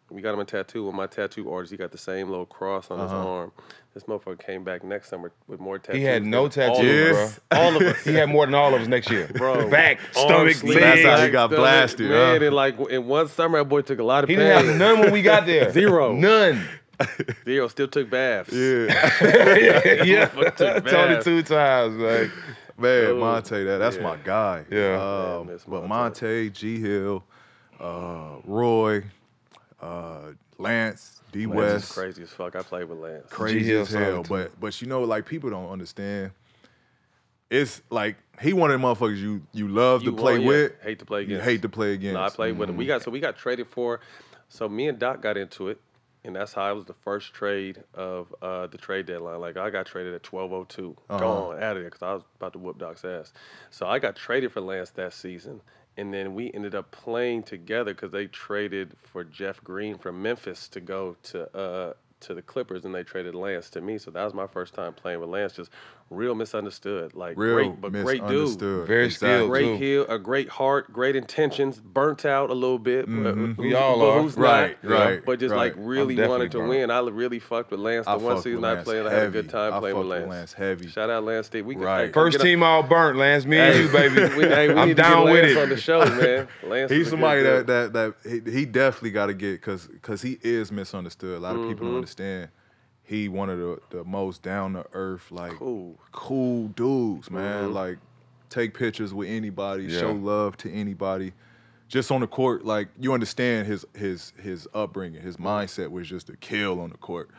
We got him a tattoo with my tattoo artist. He got the same little cross on his arm. This motherfucker came back next summer with more tattoos. He had no than tattoos, bro. All of us. He had more than all of us next year. Bro. Back, Arm, stomach, sleeve, That's how he legs. got stomach, blasted, man. huh? And like in one summer, that boy took a lot of He pain. didn't have none when we got there. 0. None. 0 still took baths. Yeah. Yeah. Took Tony baths. 2 times, like. Man, Monte, that's my guy. Yeah. Man, miss But Monte. Monte, G Hill, Roy, Lance, D Lance is West, crazy as fuck. I played with Lance. crazy G-Hill as hell. solid, But you know, like people don't understand. It's like he one of the motherfuckers you love to play with. Hate to play You against. hate to play against. No, I played with him. We got traded for. So me and Doc got into it, and that's how I was the first trade of the trade deadline. Like I got traded at 12:02, gone out of there because I was about to whoop Doc's ass. So I got traded for Lance that season, and then we ended up playing together because they traded for Jeff Green from Memphis to go to the Clippers, and they traded Lance to me. So that was my first time playing with Lance. Just real misunderstood, like Real great dude. misunderstood. Very skilled. Great too. heel, a great heart, great intentions, burnt out a little bit. But We all are. who's Right, not, right, But just right. like really I'm wanted to definitely win. I really fucked with Lance. The one fucked season with I Lance played, I had a good heavy. time I playing with fucked Lance. Lance heavy. Shout out Lance Steve. We Right. First team all burnt, Lance. Me and you, baby. we I'm need down to get with Lance it. on the show, man. Lance is He's a somebody good that he definitely got to get because he is misunderstood. A lot of people don't understand. He one of the most down to earth, like cool dudes, man. Like take pictures with anybody, show love to anybody. Just on the court, like you understand his upbringing, his mindset was just to kill on the court.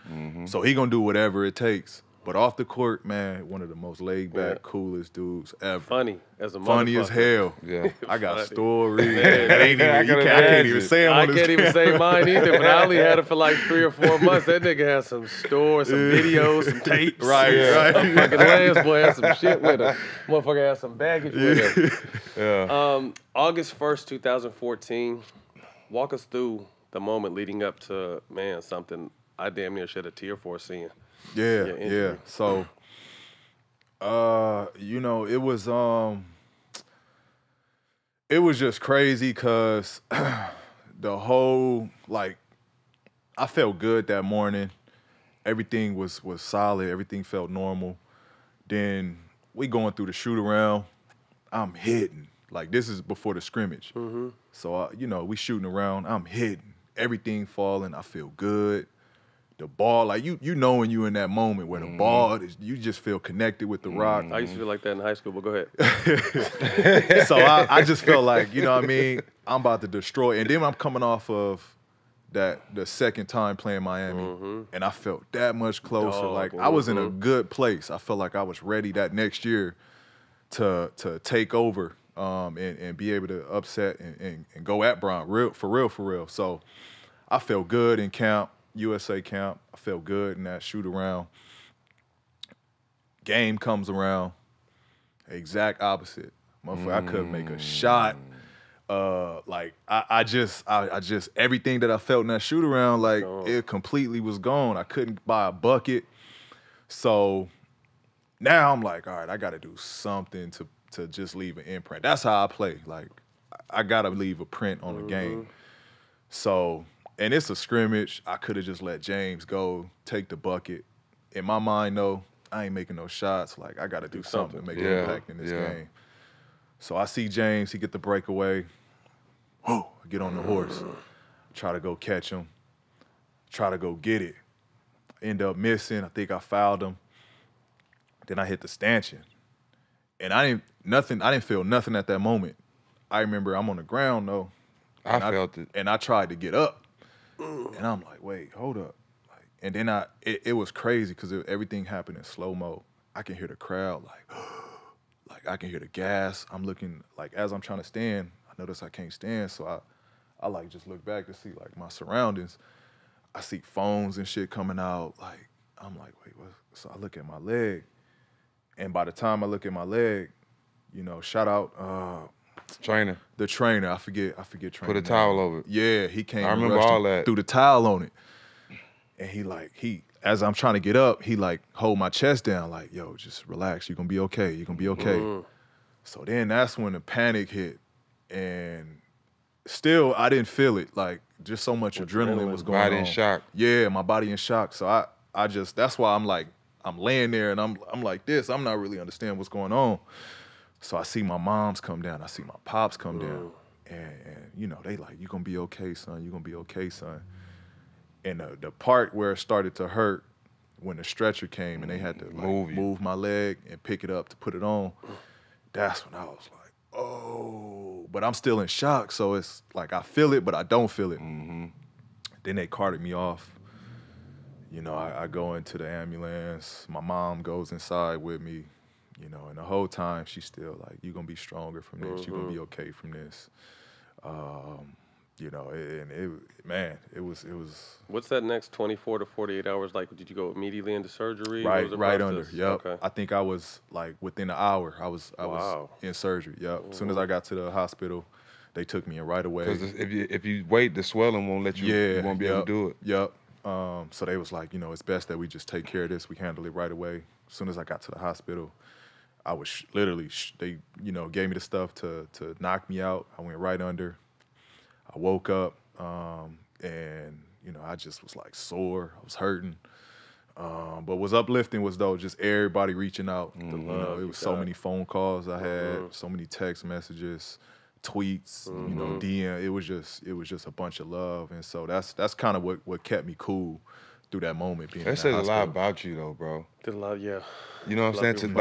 So he gonna do whatever it takes. But off the court, man, one of the most laid back, coolest dudes ever. Funny as a Funny as motherfucker. hell. Yeah. I got Funny. stories. Man, I can't even say them I on this can't even say mine either, but I only had it for like 3 or 4 months. That nigga had some stores, some videos, some tapes. Right. Fucking Lance boy had some shit with him. Motherfucker had some baggage with him. Yeah. August 1st, 2014. Walk us through the moment leading up to, man, something I damn near shed a tear for seeing. Yeah. injury. So, you know, it was just crazy because the whole, like, I felt good that morning. Everything was solid. Everything felt normal. Then we going through the shoot around. I'm hitting. Like, this is before the scrimmage. So, you know, we shooting around. I'm hitting. Everything falling. I feel good. The ball, like, you know when you in that moment where the ball, you just feel connected with the rock. I used to feel like that in high school, but go ahead. So I just felt like, you know what I mean? I'm about to destroy. And then I'm coming off of the second time playing Miami, and I felt that much closer. Like, I was in a good place. I felt like I was ready that next year to take over and be able to upset and go at Brown for real. So I felt good in camp, USA camp. I felt good in that shoot around. Game comes around, exact opposite. Motherfucker, I couldn't make a shot. Like I just everything that I felt in that shoot around, like it completely was gone. I couldn't buy a bucket. So now I'm like, all right, I gotta do something to just leave an imprint. That's how I play. Like, I gotta leave a print on the game. So, and it's a scrimmage. I could have just let James go, take the bucket. In my mind, though, I ain't making no shots. Like, I gotta do something to make an impact in this game. So I see James, he get the breakaway. Whoa, I get on the horse. Try to go catch him. Try to go get it. End up missing. I think I fouled him. Then I hit the stanchion. And I didn't feel nothing at that moment. I remember I'm on the ground though. I felt it. And I tried to get up. And I'm like, wait, hold up. Like, and then it was crazy because everything happened in slow-mo. I can hear the crowd like I can hear the gas. I'm looking, like, as I'm trying to stand, I notice I can't stand. So I like just look back to see like my surroundings. I see phones and shit coming out. Like, I'm like, wait, what? So I look at my leg. And by the time I look at my leg, you know, shout out Trainer. The trainer. I forget trainer. Put a towel over it. Yeah, he came. I remember all that. Threw the towel on it. And he as I'm trying to get up, he like hold my chest down, like, yo, just relax. You're gonna be okay. You're gonna be okay. So then that's when the panic hit. And still I didn't feel it. Like, just so much adrenaline was going on. Body in shock. Yeah, my body in shock. So I just, that's why I'm like, I'm laying there and I'm like this. I'm not really understanding what's going on. So I see my moms come down. I see my pops come down. And you know, they like, you gonna be okay, son. You gonna be okay, son. And the part where it started to hurt, when the stretcher came and they had to like, move my leg and pick it up to put it on, that's when I was like, oh. But I'm still in shock. So it's like, I feel it, but I don't feel it. Then they carted me off. You know, I go into the ambulance. My mom goes inside with me, you know, and the whole time she's still like, you're going to be stronger from this. You're going to be okay from this. You know, it was. What's that next 24 to 48 hours like? Did you go immediately into surgery? Right under, yep. Okay. I think I was like within an hour, I was in surgery, yep. As soon as I got to the hospital, they took me in right away. Because if you wait, the swelling won't let you, you won't be able to do it. Yep. So they was like, you know, it's best that we just take care of this. We handle it right away. As soon as I got to the hospital, I was literally, they, you know, gave me the stuff to knock me out. I went right under. I woke up, and, you know, I just was like sore. I was hurting. But what's uplifting was, though, just everybody reaching out. You know, it was so many phone calls I had, so many text messages, tweets, you know, DM. It was just a bunch of love. And so that's kind of what kept me cool through that moment. Being that says a lot about you, though, bro. Did a lot, yeah. You know what I'm saying?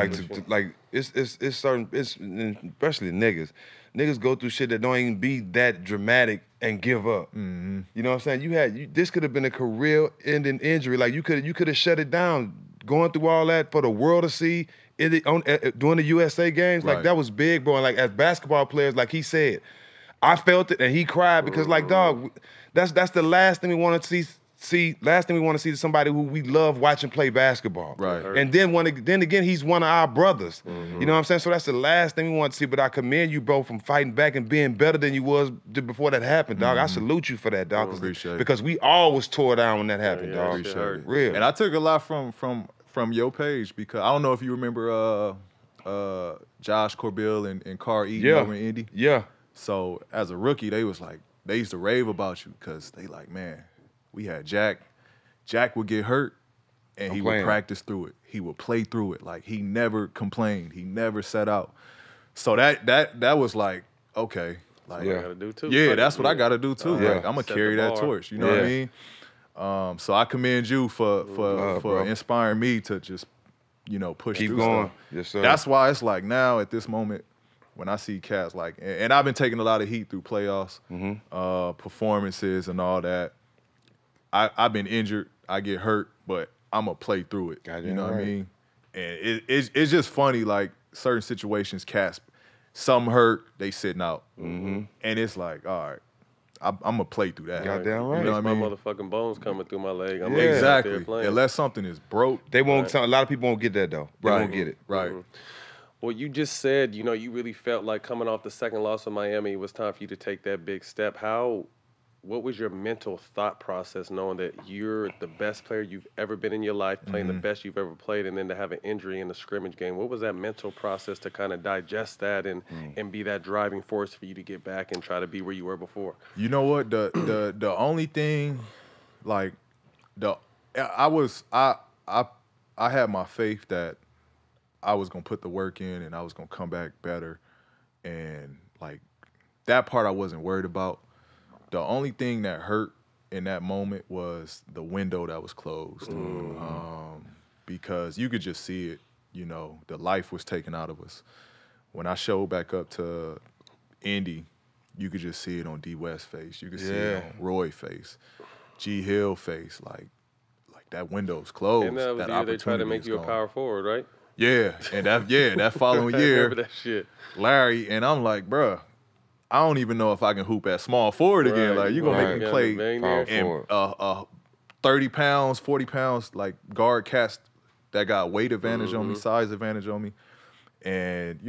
It's certain, especially niggas. Niggas go through shit that don't even be that dramatic and give up. You know what I'm saying? This could have been a career-ending injury. Like, you could have shut it down. Going through all that for the world to see during the USA games, like, that was big, bro. And like, as basketball players, like he said, I felt it and he cried because, like, dog, that's the last thing we want to see. Last thing we want to see is somebody who we love watching play basketball. Right. And then again, he's one of our brothers. You know what I'm saying? So that's the last thing we want to see. But I commend you, bro, from fighting back and being better than you was before that happened, dog. I salute you for that, dog. Appreciate it. Because we all was tore down when that happened, dog. Appreciate it. Real. And I took a lot from your page, because I don't know if you remember Josh Corbill and Carl Eaton over in Indy. Yeah. So as a rookie, they used to rave about you because they like, man, we had Jack. Jack would get hurt, and he would practice through it. He would play through it. Like, he never complained. He never sat out. So that was like, okay. Like, I gotta do too. yeah, that's what I got to do too. Yeah. Like, I'm gonna Set carry the that bar. torch. You know what I mean? So I commend you for bro. inspiring me to just, push Keep through going. stuff. Yes, sir. That's why it's like now at this moment when I see cats like, and I've been taking a lot of heat through playoffs, performances and all that. I've been injured. I get hurt, but I'm gonna play through it. Goddamn You know what I right. mean? And it's just funny, like certain situations, cats, some hurt, they sitting out, and it's like, all right, I'm gonna play through that. Goddamn right. You know Makes what I my mean? motherfucking bones coming through my leg. I'm Yeah. out there Exactly. playing. Unless something is broke. They won't. A lot of people won't get that though. They Right. won't get it. Right. Well, you just said, you really felt like coming off the second loss of Miami, it was time for you to take that big step. What was your mental thought process knowing that you're the best player you've ever been in your life, playing the best you've ever played, and then to have an injury in the scrimmage game? What was that mental process to kind of digest that and be that driving force for you to get back and try to be where you were before? You know what? The only thing, like, I had my faith that I was gonna put the work in and I was gonna come back better, and like that part I wasn't worried about. The only thing that hurt in that moment was the window that was closed, because you could just see it. The life was taken out of us. When I showed back up to Indy, you could just see it on D West's face. You could see it on Roy's face, G Hill face. Like that window's closed. And that was the year they tried to make you a power forward, right? Yeah, and that following I year, remember that shit. Larry, and I'm like, bruh, I don't even know if I can hoop at small forward again. Right, Like, you're going to make me right. play Bang Power there. forward. 30 pounds, 40 pounds, like guard cats that got weight advantage on me, size advantage on me. And,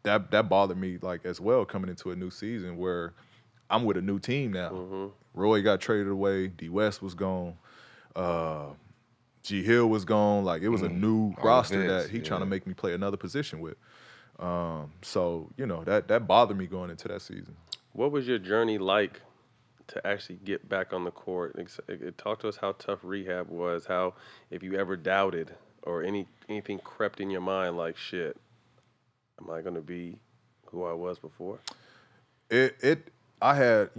that bothered me, like, as well, coming into a new season where I'm with a new team now. Roy got traded away. D West was gone. G Hill was gone. Like, it was a new roster vets, that he trying to make me play another position with. So, that bothered me going into that season. What was your journey like to actually get back on the court? Talk to us how tough rehab was, how if you ever doubted or anything crept in your mind like, shit, am I going to be who I was before? I had,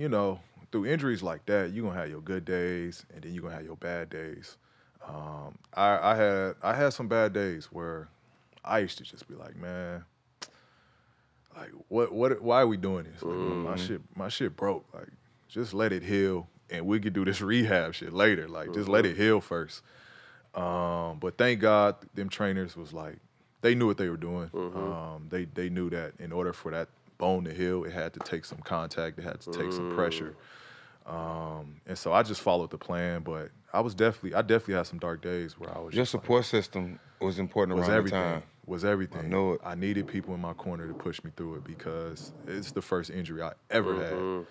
through injuries like that, you're going to have your good days and then you're going to have your bad days. I had some bad days where I used to just be like, man, like why are we doing this? Like, my shit broke. Like, just let it heal and we could do this rehab shit later. Like, just let it heal first. But thank God them trainers was like, they knew what they were doing. They knew that in order for that bone to heal, it had to take some contact, it had to take some pressure. And so I just followed the plan, but I definitely had some dark days where I was Your just like, support system was important was around everything. the time. Was everything. I know it. I needed people in my corner to push me through it because it's the first injury I ever had.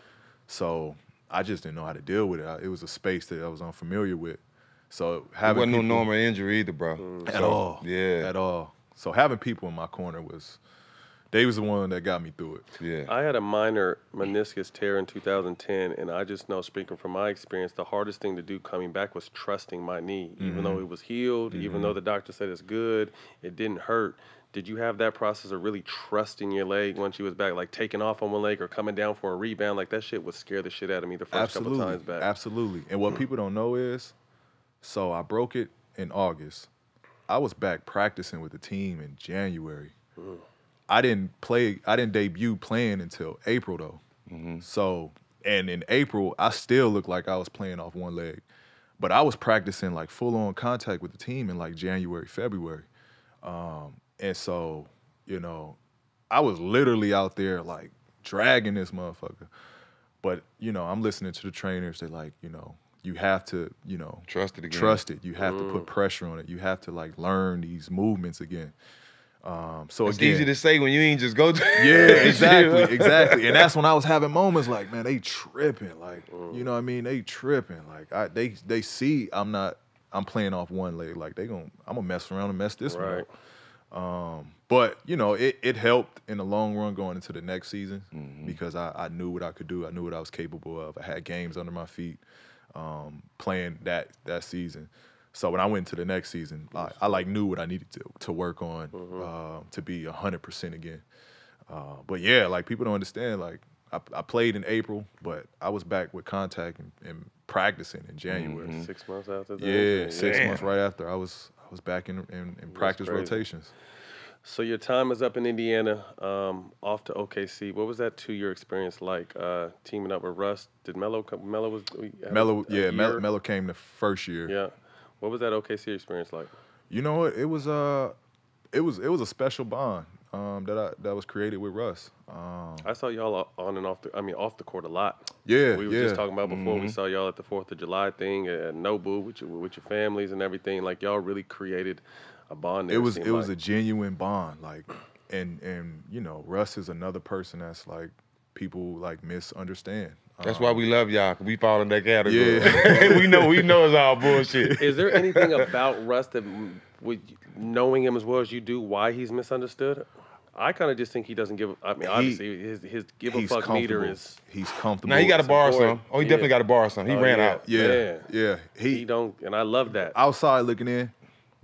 So I just didn't know how to deal with it. It was a space that I was unfamiliar with. So It having wasn't no people, normal injury either, bro. at all. Yeah. At all. So having people in my corner they was the one that got me through it. Yeah. I had a minor meniscus tear in 2010, and I just know, speaking from my experience, the hardest thing to do coming back was trusting my knee. Even though it was healed, even though the doctor said it's good, it didn't hurt. Did you have that process of really trusting your leg once you was back, like taking off on one leg or coming down for a rebound? Like, that shit would scare the shit out of me the first couple times back. Absolutely. And what people don't know is, so I broke it in August. I was back practicing with the team in January. I didn't debut playing until April though. So, and in April, I still looked like I was playing off one leg. But I was practicing like full on contact with the team in like January, February. And so, I was literally out there like dragging this motherfucker. But, I'm listening to the trainers. They're like, you have to, Trust it again. trust it. You have to put pressure on it. You have to like learn these movements again. So It's again, easy to say when you ain't just go to yeah, exactly. And that's when I was having moments like, man, they tripping. Like, you know what I mean? They tripping. Like, they see I'm playing off one leg. Like, I'm gonna mess around and mess this one up. But it helped in the long run going into the next season because I knew what I could do. I knew what I was capable of. I had games under my feet playing that season. So when I went into the next season, I like knew what I needed to work on to be 100% again. But yeah, like people don't understand. Like I played in April, but I was back with contact and practicing in January. 6 months after that. Yeah, 6 months right after I was back in practice crazy. rotations. So your time is up in Indiana, off to OKC. What was that 2-year experience like? Teaming up with Russ. Did Melo come? Melo came the first year. Yeah. What was that OKC experience like? You know what? It was a special bond that was created with Russ. I saw y'all on and off the court a lot. Yeah, we were just talking about before. We saw y'all at the 4th of July thing at Nobu with your families and everything. Like y'all really created a bond. There, it was a genuine bond. Like, and you know, Russ is another person that's like people like misunderstand. That's why we love y'all, 'cause we fall in that category. Yeah. we know it's all bullshit. Is there anything about Russ that, knowing him as well as you do, why he's misunderstood? I kind of just think he doesn't give. I mean, obviously his give a fuck meter is. He's comfortable. Now he got to borrow some. Oh, he definitely got to borrow some. He ran out. Yeah. He don't, and I love that. Outside looking in,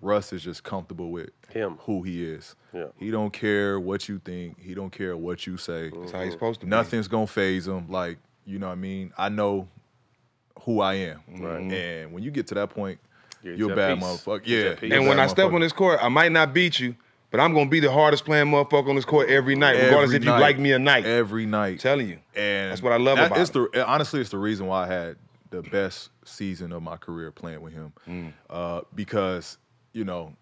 Russ is just comfortable with him, who he is. Yeah. He don't care what you think. He don't care what you say. That's how he's supposed to be. Nothing's gonna phase him. Like, you know what I mean? I know who I am. Right. And when you get to that point, you're a bad peace. motherfucker. Yeah. And when I step on this court, I might not beat you, but I'm gonna be the hardest playing motherfucker on this court every night, regardless if you like me or not. Every night. I'm telling you. And that's what I love about it. Honestly, it's the reason why I had the best season of my career playing with him. Because, you know,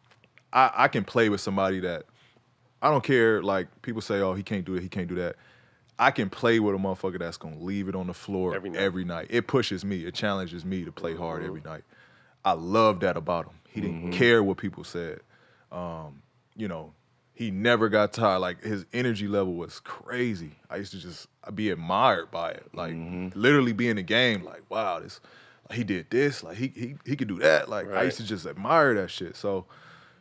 I can play with somebody that I don't care. Like, people say, oh, he can't do it, he can't do that. I can play with a motherfucker that's going to leave it on the floor every night. It pushes me. It challenges me to play hard every night. I love that about him. He didn't care what people said. You know, he never got tired. Like, his energy level was crazy. I used to just be admired by it. Like, literally be in the game, like, wow, he did this. Like, he could do that. Like, I used to just admire that shit. So,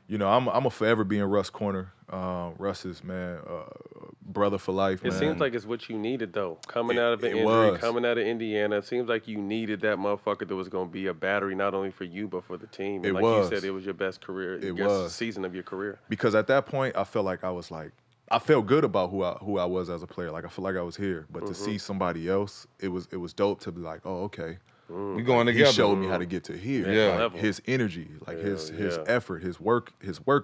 you know, I'm a forever be in Russ' corner. Russ is, man, brother for life, man. It seems like it's what you needed, though. Coming out of an injury, coming out of Indiana, it seems like you needed that motherfucker that was going to be a battery not only for you but for the team. And you said, it was your best career, season of your career. Because at that point, I felt like I felt good about who I was as a player. Like, I feel like I was here. But to see somebody else, it was dope to be like, oh, okay. We going together. He showed me how to get to here. Yeah. Like, his energy, like his effort, his work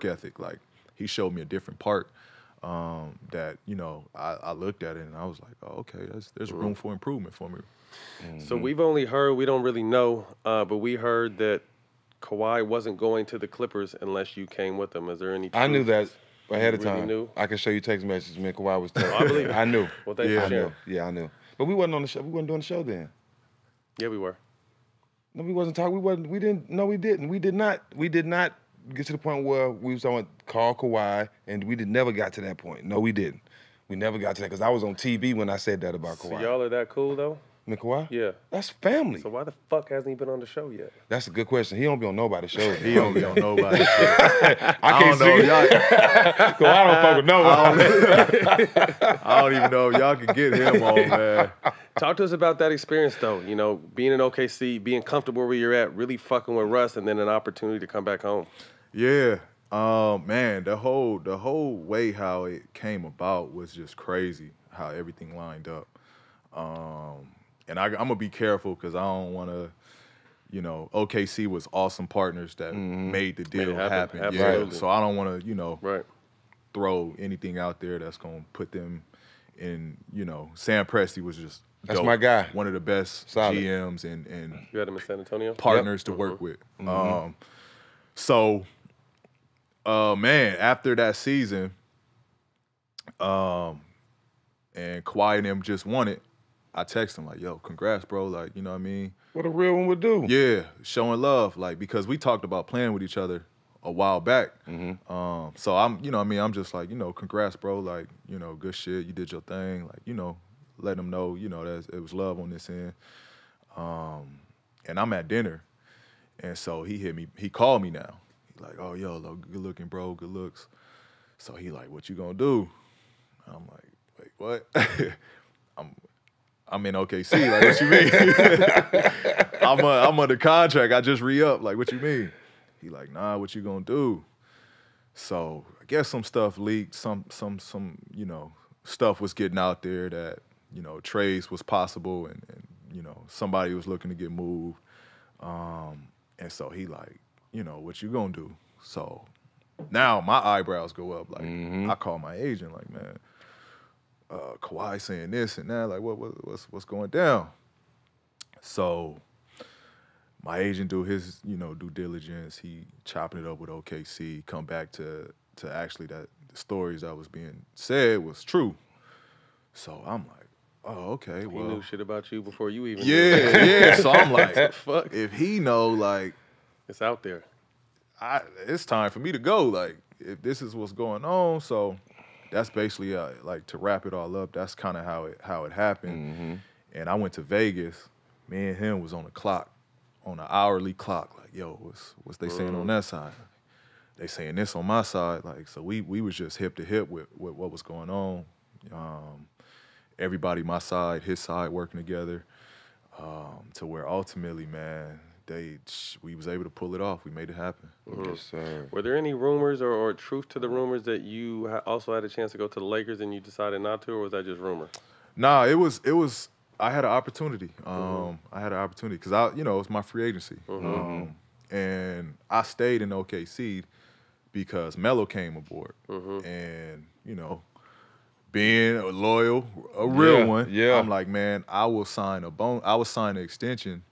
ethic. Like, he showed me a different part that, you know, I looked at it and I was like, oh, okay, there's room for improvement for me. So we've only heard, we don't really know, but we heard that Kawhi wasn't going to the Clippers unless you came with him. Is there any truth? I knew that ahead of You really time. knew? I can show you text messages me and Kawhi was telling. I believe it. I knew. Well, thanks for sharing. Yeah, I knew. But we wasn't on the show. We wasn't doing the show then. Yeah, we were. No, we wasn't talking. We didn't. No, we didn't. We did not get to the point where we was on call Kawhi, and we never got to that point. No, we didn't. We never got to that because I was on TV when I said that about Kawhi. So y'all are that cool, though? Me and Kawhi? Yeah. That's family. So why the fuck hasn't he been on the show yet? That's a good question. He don't be on nobody's show. He don't be on nobody's show. I can't see y'all. Kawhi don't fuck with nobody. I don't even know if y'all can get him on, man. Talk to us about that experience, though. You know, being in OKC, being comfortable where you're at, really fucking with Russ, and then an opportunity to come back home. Yeah, man, the whole way how it came about was just crazy. How everything lined up, and I'm gonna be careful because I don't want to. You know, OKC was awesome partners that made the deal happen. Absolutely. Yeah, so I don't want to, you know, Right. throw anything out there that's gonna put them in. You know, Sam Presti was just. That's dope. my guy. One of the best Solid. GMs and You had him in San Antonio? partners to work with. So, man, after that season, and Kawhi and them just won it, I texted him like, yo, congrats, bro. Like, you know what I mean? What a real one would do. Yeah, showing love. Like, because we talked about playing with each other a while back. So I'm, you know what I mean? I'm just like, you know, congrats, bro. Like, you know, good shit. You did your thing. Like, you know, let them know, you know, that it was love on this end. And I'm at dinner. And so he hit me. He called me now. He's like, oh, yo, good looking, bro. Good looks. So he like, what you gonna do? I'm like, wait, what? I'm in OKC. Like, what you mean? I'm under contract. I just re-up. Like, what you mean? He like, nah, what you gonna do? So I guess some stuff leaked, some you know, stuff was getting out there that, you know, trades was possible and you know, somebody was looking to get moved. And so he like, you know, what you gonna do? So now my eyebrows go up. Like I call my agent, like, man, Kawhi saying this and that, like what's going down? So my agent do his, you know, due diligence. He chopping it up with OKC, come back to actually that the stories that was being said was true. So I'm like, oh, okay, well. He knew shit about you before you even Yeah, knew. yeah. So I'm like, fuck? if he know, like, It's out there. it's time for me to go. Like, if this is what's going on, so that's basically like to wrap it all up. That's kind of how it happened. And I went to Vegas. Me and him was on the clock, on an hourly clock. Like, yo, what's they saying on that side? They saying this on my side. Like, so we was just hip to hip with what was going on. Everybody, my side, his side, working together to where ultimately, man, we was able to pull it off. We made it happen. Yes, sir. Were there any rumors or truth to the rumors that you also had a chance to go to the Lakers and you decided not to, or was that just rumor? Nah, it was. I had an opportunity. I had an opportunity because it was my free agency, and I stayed in OKC because Melo came aboard, and you know, being a loyal, a real one, I'm like, man, I will sign an extension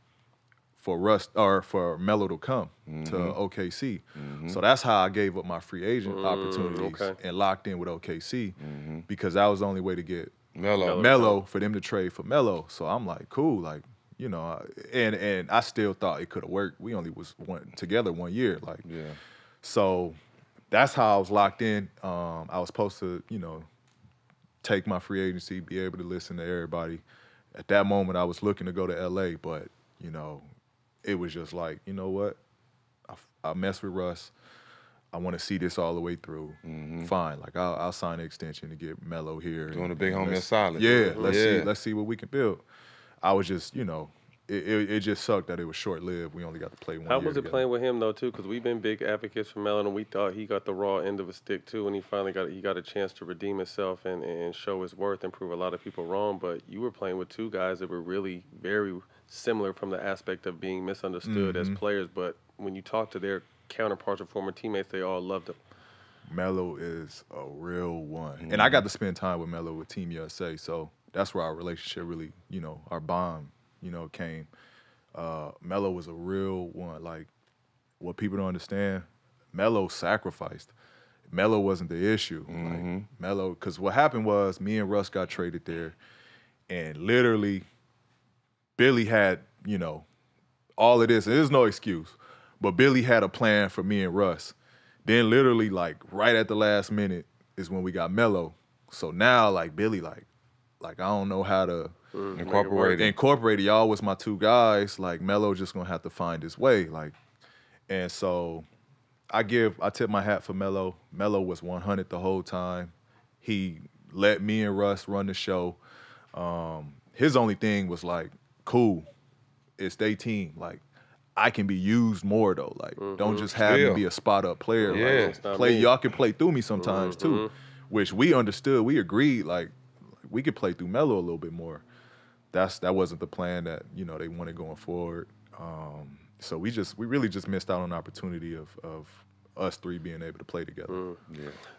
for Russ or for Melo to come to OKC. So that's how I gave up my free agent opportunities and locked in with OKC because that was the only way to get Melo for them to trade for Melo. So I'm like, cool, like, you know, and I still thought it could have worked. We only was together 1 year, like, so that's how I was locked in. I was supposed to, you know, take my free agency, be able to listen to everybody. At that moment, I was looking to go to LA, but, you know, it was just like, you know what? I mess with Russ. I want to see this all the way through. Fine, like I'll sign an extension to get Melo here. Doing a big homie a solid. Yeah, let's see what we can build. I was just, you know, it just sucked that it was short lived. We only got to play 1 year. How was it together. playing with him though too? Because we've been big advocates for Melo, and we thought he got the raw end of a stick too, and he finally got a chance to redeem himself and show his worth and prove a lot of people wrong. But you were playing with two guys that were really very similar from the aspect of being misunderstood as players. But when you talk to their counterparts or former teammates, they all loved him. Melo is a real one. And I got to spend time with Melo with Team USA, so that's where our relationship really, you know, our bond, you know, came. Melo was a real one. Like, what people don't understand, Melo sacrificed. Melo wasn't the issue. Like, Melo, because what happened was me and Russ got traded there, and literally Billy had, you know, all of this. There's no excuse. But Billy had a plan for me and Russ. Then literally, like, right at the last minute is when we got Melo. So now, like, Billy, like I don't know how to incorporate it. Y'all was my two guys. Like, Melo just gonna have to find his way. Like, and so I tip my hat for Melo. Melo was 100 the whole time. He let me and Russ run the show. His only thing was like, cool, it's their team. Like, I can be used more though. Like, don't just have me be a spot up player. Like, y'all can play through me sometimes too, which we understood. We agreed. Like, we could play through Melo a little bit more. That wasn't the plan that, you know, they wanted going forward. So we really just missed out on the opportunity of us three being able to play together.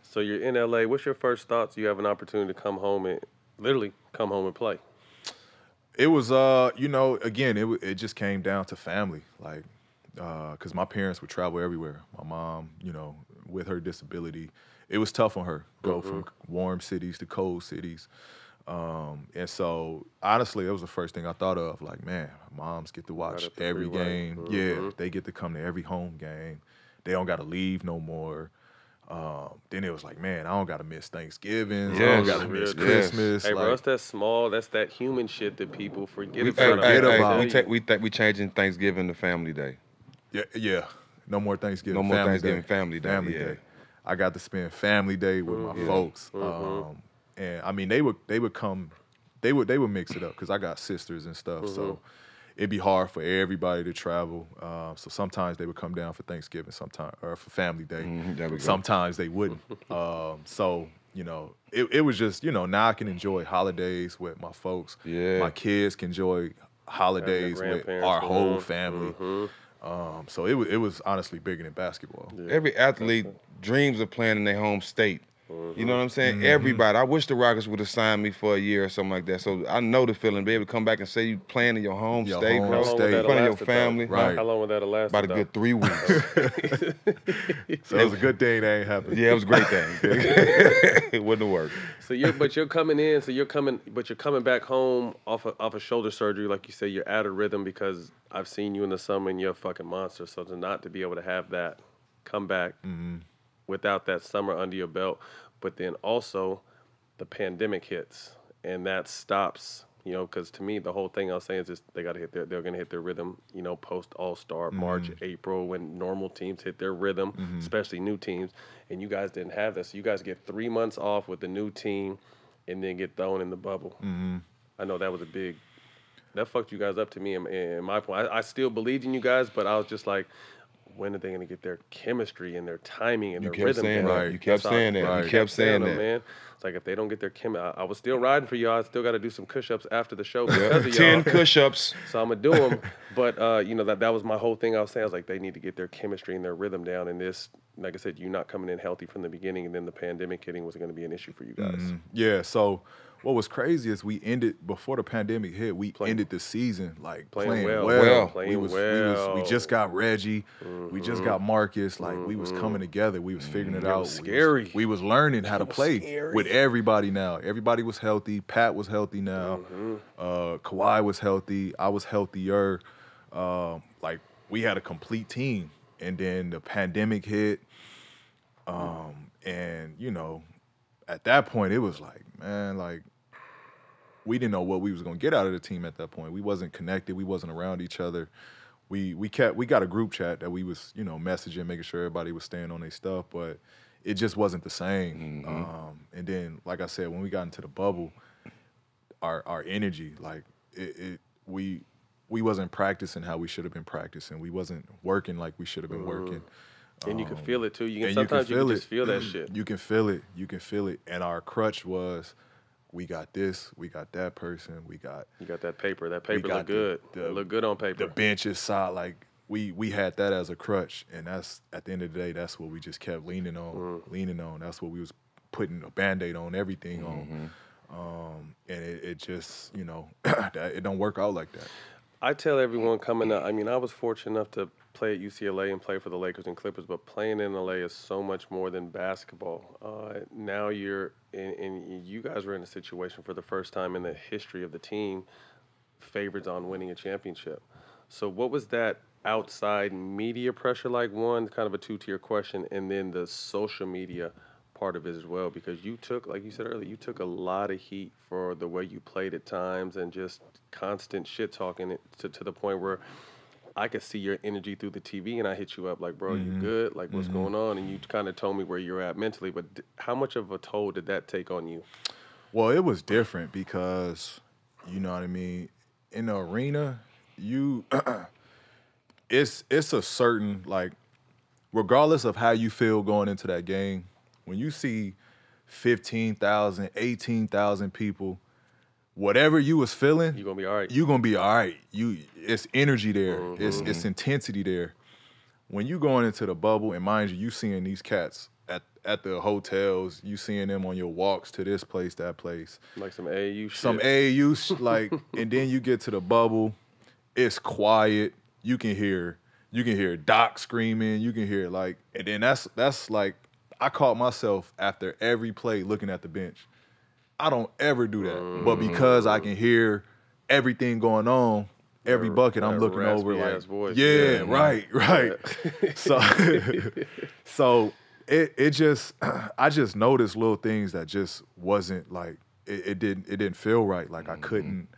So you're in LA. What's your first thoughts? You have an opportunity to come home and literally come home and play. It was, you know, again, it just came down to family, like, because my parents would travel everywhere. My mom, you know, with her disability, it was tough on her, go from warm cities to cold cities. And so, honestly, it was the first thing I thought of, like, man, my moms get to watch every game. Yeah, they get to come to every home game. They don't got to leave no more. Then it was like, man, I don't got to miss Thanksgiving. I don't got to miss Christmas. Hey, like, bro, that's small. That's that human shit that people forget about. We changing Thanksgiving to Family Day. Yeah. No more Thanksgiving. No more Family Thanksgiving. Day. Family Day. Family Day. I got to spend Family Day with my folks. And I mean, they would come, they would mix it up because I got sisters and stuff. So it'd be hard for everybody to travel. So sometimes they would come down for Thanksgiving, sometimes or for Family Day. Sometimes they wouldn't. So you know, it was just, you know, now I can enjoy holidays with my folks. Yeah. My kids can enjoy holidays with our whole family. So it was honestly bigger than basketball. Yeah. Every athlete dreams of playing in their home state. You know what I'm saying? Everybody. I wish the Rockets would have signed me for a year or something like that. So I know the feeling, be able to come back and say you playing in your home state, bro. In front of your family. Right. How long would that have lasted? About a good 3 weeks. So it was a good thing that ain't happened. Yeah, it was a great thing. It wouldn't have worked. So you're coming in. So you're coming back home off of shoulder surgery, like you say. You're out of rhythm because I've seen you in the summer and you're a fucking monster. So to be able to have that come back without that summer under your belt, but then also the pandemic hits and that stops. You know, because to me, the whole thing I was saying is just they're going to hit their rhythm, you know, post All-Star, March, April, when normal teams hit their rhythm, especially new teams. And you guys didn't have this. You guys get 3 months off with the new team and then get thrown in the bubble. I know that was that fucked you guys up to me in my point. I still believed in you guys, but I was just like, when are they going to get their chemistry and their timing and their rhythm down? You kept saying that. You kept saying that. Man. It's like if they don't get their I was still riding for y'all. I still got to do some push-ups after the show because of y'all. 10 push-ups. So I'm going to do them. But, you know, that was my whole thing I was saying. I was like, they need to get their chemistry and their rhythm down. And this, like I said, you not coming in healthy from the beginning and then the pandemic hitting was going to be an issue for you guys. Yeah, so what was crazy is we ended, before the pandemic hit, we ended the season like playing well. We just got Reggie. We just got Marcus. Like, we was coming together. We was figuring it out. Was scary. We was learning how to play with everybody now. Everybody was healthy. Pat was healthy now. Kawhi was healthy. I was healthier. Like, we had a complete team. And then the pandemic hit. And, you know, at that point, it was like, man, like, we didn't know what we was gonna get out of the team at that point. We wasn't connected. We wasn't around each other. We got a group chat that we was, you know, messaging, making sure everybody was staying on their stuff, but it just wasn't the same. And then, like I said, when we got into the bubble, our energy, like we wasn't practicing how we should have been practicing. We wasn't working like we should have been working. And you can feel it too. Sometimes you can just feel that shit. You can feel it. You can feel it. And our crutch was, we got this, we got that person, you got that paper. That paper looked good. It looked good on paper. The bench is solid. Like, we had that as a crutch, and that's, at the end of the day, that's what we just kept leaning on. That's what we was putting a Band-Aid on everything on. And it just, you know, it don't work out like that. I tell everyone coming up, I mean, I was fortunate enough to play at UCLA and play for the Lakers and Clippers, but playing in LA is so much more than basketball. Now you're in, you guys were in a situation for the first time in the history of the team, favorites on winning a championship. So what was that outside media pressure like? One, kind of a two-tier question, and then the social media part of it as well, because you took, like you said earlier, you took a lot of heat for the way you played at times and just constant shit talking to the point where I could see your energy through the TV, and I hit you up like, bro, you good? Like, what's going on? And you kind of told me where you're at mentally, but how much of a toll did that take on you? Well, it was different because, you know what I mean, in the arena, it's a certain, like, regardless of how you feel going into that game, when you see 15,000, 18,000 people, whatever you was feeling, you're gonna be all right. You're gonna be all right. It's energy there. It's intensity there. When you going into the bubble, and mind you seeing these cats at the hotels, you seeing them on your walks to this place, that place. Like some AAU shit. Some AAU, like, and then you get to the bubble, it's quiet. You can hear Doc screaming. You can hear, like, and then that's like, I caught myself after every play looking at the bench. I don't ever do that. But because I can hear everything going on, every bucket, I'm looking over like, voice. Yeah, right. So it just, I just noticed little things that just wasn't like, it didn't feel right. Like I couldn't,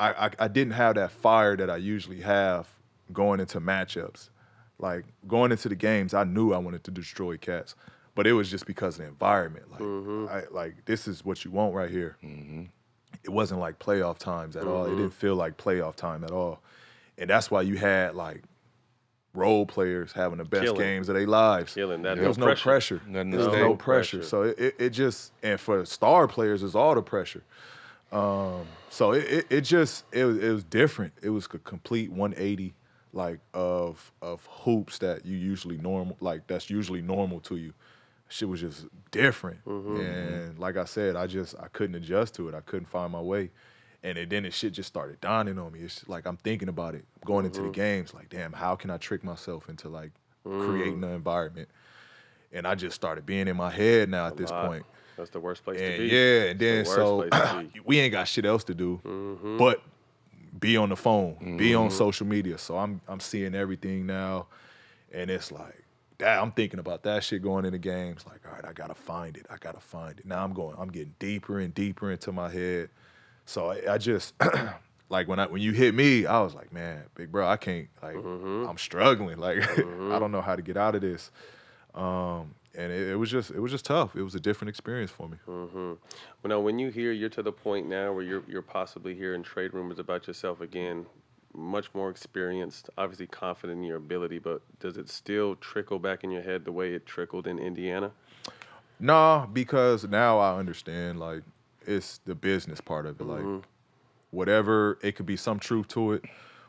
I didn't have that fire that I usually have going into matchups. Like, going into the games, I knew I wanted to destroy cats, but it was just because of the environment. Like, like, this is what you want right here. it wasn't like playoff times at all. It didn't feel like playoff time at all. And that's why you had like role players having the best games of their lives. Killing that. There was no pressure. There was no pressure. So it just, and for star players, it's all the pressure. So it was different. It was a complete 180 like of hoops that you usually that's usually normal to you. Shit was just different. And like I said, I couldn't adjust to it. I couldn't find my way. And then the shit just started dawning on me. It's like I'm thinking about it, going into the games, like, damn, how can I trick myself into like creating an environment? And I just started being in my head now at this point. That's the worst place to be. Yeah, and then so we ain't got shit else to do but be on the phone, be on social media. So I'm seeing everything now, and it's like, that I'm thinking about that shit going into games. Like, all right, I gotta find it. Now I'm getting deeper and deeper into my head. So I just like when you hit me, I was like, man, big bro, I can't. Like, I'm struggling. Like, I don't know how to get out of this. And it was just tough. It was a different experience for me. Well, now when you hear you're to the point now where you're possibly hearing trade rumors about yourself again, much more experienced, obviously confident in your ability, but does it still trickle back in your head the way it trickled in Indiana? Nah, because now I understand, like, it's the business part of it. Like, whatever, it could be some truth to it,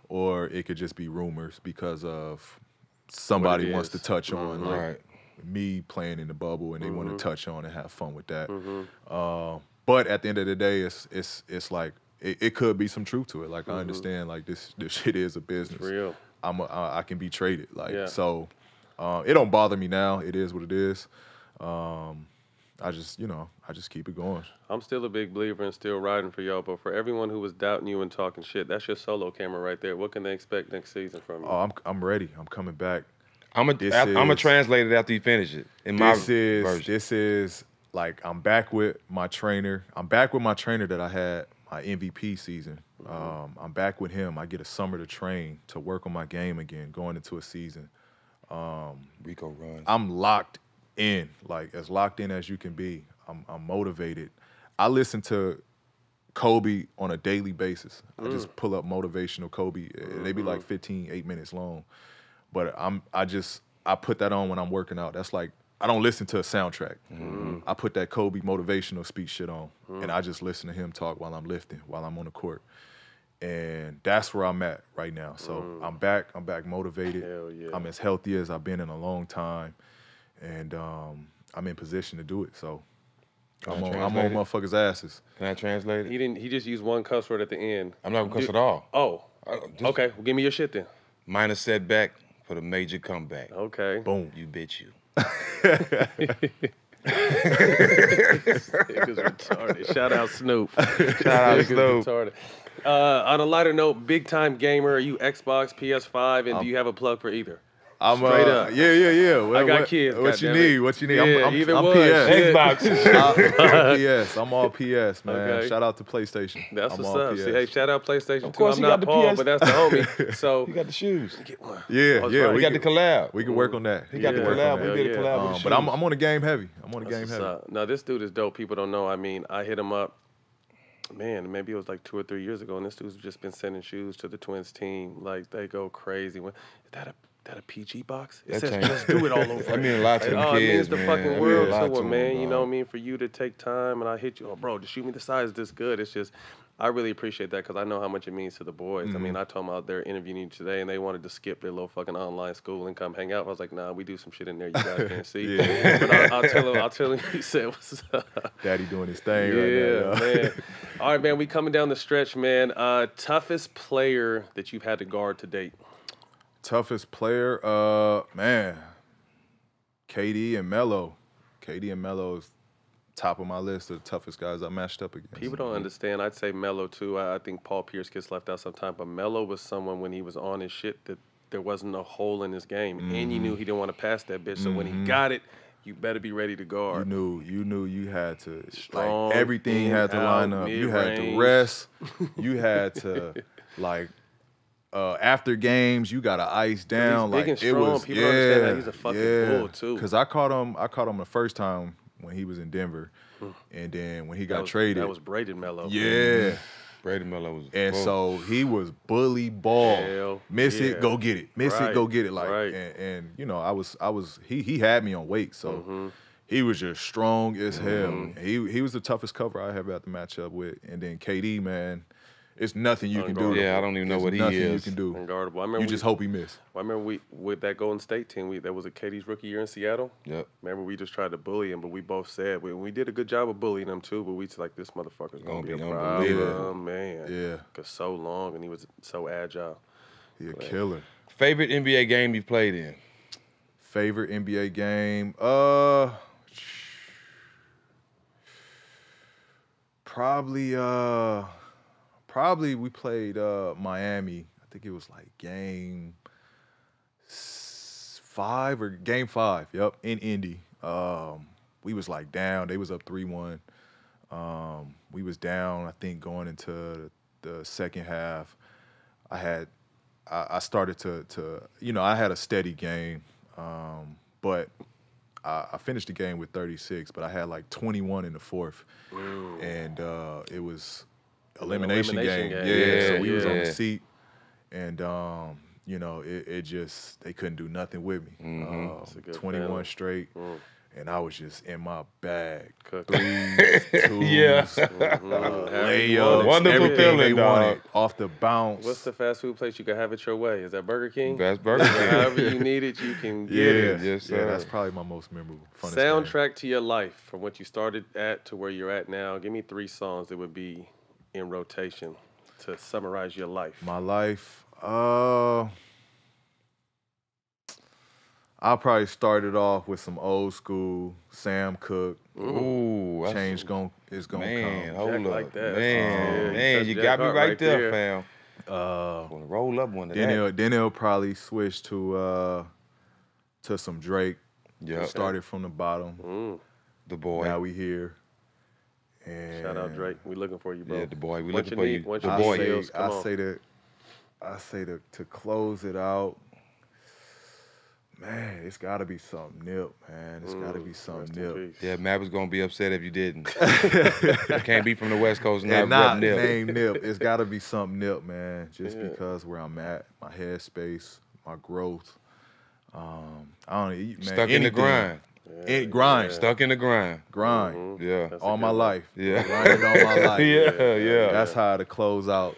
or it could just be rumors because of somebody wants to touch on, like, me playing in the bubble, and they want to touch on and have fun with that. But at the end of the day, it's like, it could be some truth to it. Like, I understand, like, this shit is a business. It's real. I can be traded. Like, so it don't bother me now. It is what it is. I just keep it going. I'm still a big believer and still riding for y'all, but for everyone who was doubting you and talking shit, that's your solo camera right there. What can they expect next season from you? Oh, I'm ready. I'm coming back. I'm a translate it after you finish it. This is like, I'm back with my trainer. I'm back with my trainer that I had my MVP season. I'm back with him. I get a summer to train, to work on my game again, going into a season. Rico runs. I'm locked in, like as locked in as you can be. I'm motivated. I listen to Kobe on a daily basis. I just pull up motivational Kobe. They be like 8 minutes long. But I put that on when I'm working out. That's like, I don't listen to a soundtrack. I put that Kobe motivational speech shit on, and I just listen to him talk while I'm lifting, while I'm on the court. And that's where I'm at right now. So I'm back motivated. Hell yeah. I'm as healthy as I've been in a long time. And I'm in position to do it. So I'm on motherfuckers' asses. Can I translate it? He just used one cuss word at the end. I'm not gonna cuss at all. Oh, okay. Well, give me your shit then. Minor setback for the major comeback. Okay. Boom. You bitch you. Niggas retarded. Shout out Snoop. Shout out Snoop. Retarded. On a lighter note, big time gamer. Are you Xbox, PS5, and do you have a plug for either? I'm straight up. Yeah. I got kids. What you need? Yeah, I'm either I'm one. PS. Shit. Xbox. I'm PS. I'm all PS, man. Okay. Shout out to PlayStation. That's I'm what's all up. PS. See, hey, shout out PlayStation Of 2. course I'm you not got the Paul, PS. but that's the homie. So You got the shoes. get one. Yeah. right. We got the collab. We can work on that. He got the Yeah. collab. Hell We did a yeah. collab with the But I'm shoes. on the game heavy. I'm on the game What's heavy. up? No, this dude is dope. People don't know. I mean, I hit him up, man, maybe it was like 2 or 3 years ago, and this dude's just been sending shoes to the Twins team. Like, they go crazy. Is that a PG box? It That says changed. just do it all over. That mean a lot to them It means kids, the man. fucking That world mean a lot to to him, 'em, man. You know what I dog. mean? For you to take time, and I hit you, oh, bro, just shoot me the size this good. It's just, I really appreciate that because I know how much it means to the boys. I mean, I told them out there interviewing you today, and they wanted to skip their little fucking online school and come hang out. I was like, nah, we do some shit in there you guys can't see. But I'll tell him he said, what's up? Daddy doing his thing Yeah, right now. man. All right, man, we coming down the stretch, man. Toughest player that you've had to guard to date? Toughest player, man, KD and Melo. KD and Melo is top of my list of the toughest guys I matched up against. People don't understand. I'd say Melo, too. I think Paul Pierce gets left out sometimes. But Melo was someone when he was on his shit that there wasn't a hole in his game. And you knew he didn't want to pass that bitch. So when he got it, you better be ready to guard. You knew you had to, Strong, like, everything in, had to line out, up. You had to mid-range. rest. You had to, like, after games, you got to ice down. He's big like and it strong. was, People don't understand that he's a fucking bull, too. Because I caught him the first time when he was in Denver, and then when he got traded, that was Braden Mello. yeah. Brady Miller was. And whoa. so he was bully ball. Hell Miss yeah. it, go get it. Miss Right, it, go get it. Like, right. and you know, he had me on weight, so he was just strong as hell. He was the toughest cover I ever had to match up with. And then KD, man, it's nothing you can do. Yeah, I don't even know There's what he nothing is. you can do. Unguardable. I remember You just hope he miss. I remember we with that Golden State team. That was a KD's rookie year in Seattle. Yep. Remember we just tried to bully him, but we both said we did a good job of bullying him too. But we just like this motherfucker's gonna be a unbelievable. problem, man. Yeah. Cause so long and he was so agile. He a killer. Favorite NBA game you've played in? Favorite NBA game? Probably we played Miami. I think it was like game 5 or game 5. Yep, in Indy. We was like down. They was up 3-1. We was down, I think, going into the second half. I started to I had a steady game, but I finished the game with 36, but I had like 21 in the fourth, and it was elimination game. Yeah, so we was on the seat, and it just they couldn't do nothing with me. 21 feeling. straight. And I was just in my bag. Cooking. 3s, 2s, Yeah. layups, Wonderful everything feeling, they dog. wanted off the bounce. What's the fast food place you can have it your way? Is that Burger King? That's Burger King. However you need it, you can get Yeah, it. Yes, yeah, sir. that's probably my most memorable. Funnest game. Soundtrack to your life, from what you started at to where you're at now. Give me 3 songs that would be in rotation to summarize your life. My life. I'll probably start it off with some old school Sam Cooke. Ooh, that's Change is gonna man, come. hold Jack up, like that. man, Yeah, you Jack got me Hart right right there, there. fam. Gonna roll up one of Then that. it'll probably switch to some Drake. Yeah, Started from the bottom. the boy. Now we here. And Shout out Drake. We looking for you, bro. Yeah, the boy. We Once looking you for need- you. once The you I need boy. sales, come I on. say to close it out. Man, it's got to be something nip, man. It's got to be something Rest in nip. peace. Yeah, Matt was gonna be upset if you didn't. You can't be from the West Coast and And not not rep nip. name nip. It's got to be something nip, man. Just because where I'm at, my headspace, my growth. I don't know, man. Stuck in the grind. Grind. Stuck in the grind. Grind. Yeah. That's a All good my one. life. Yeah. Grinding all my life. Yeah. That's how to close out.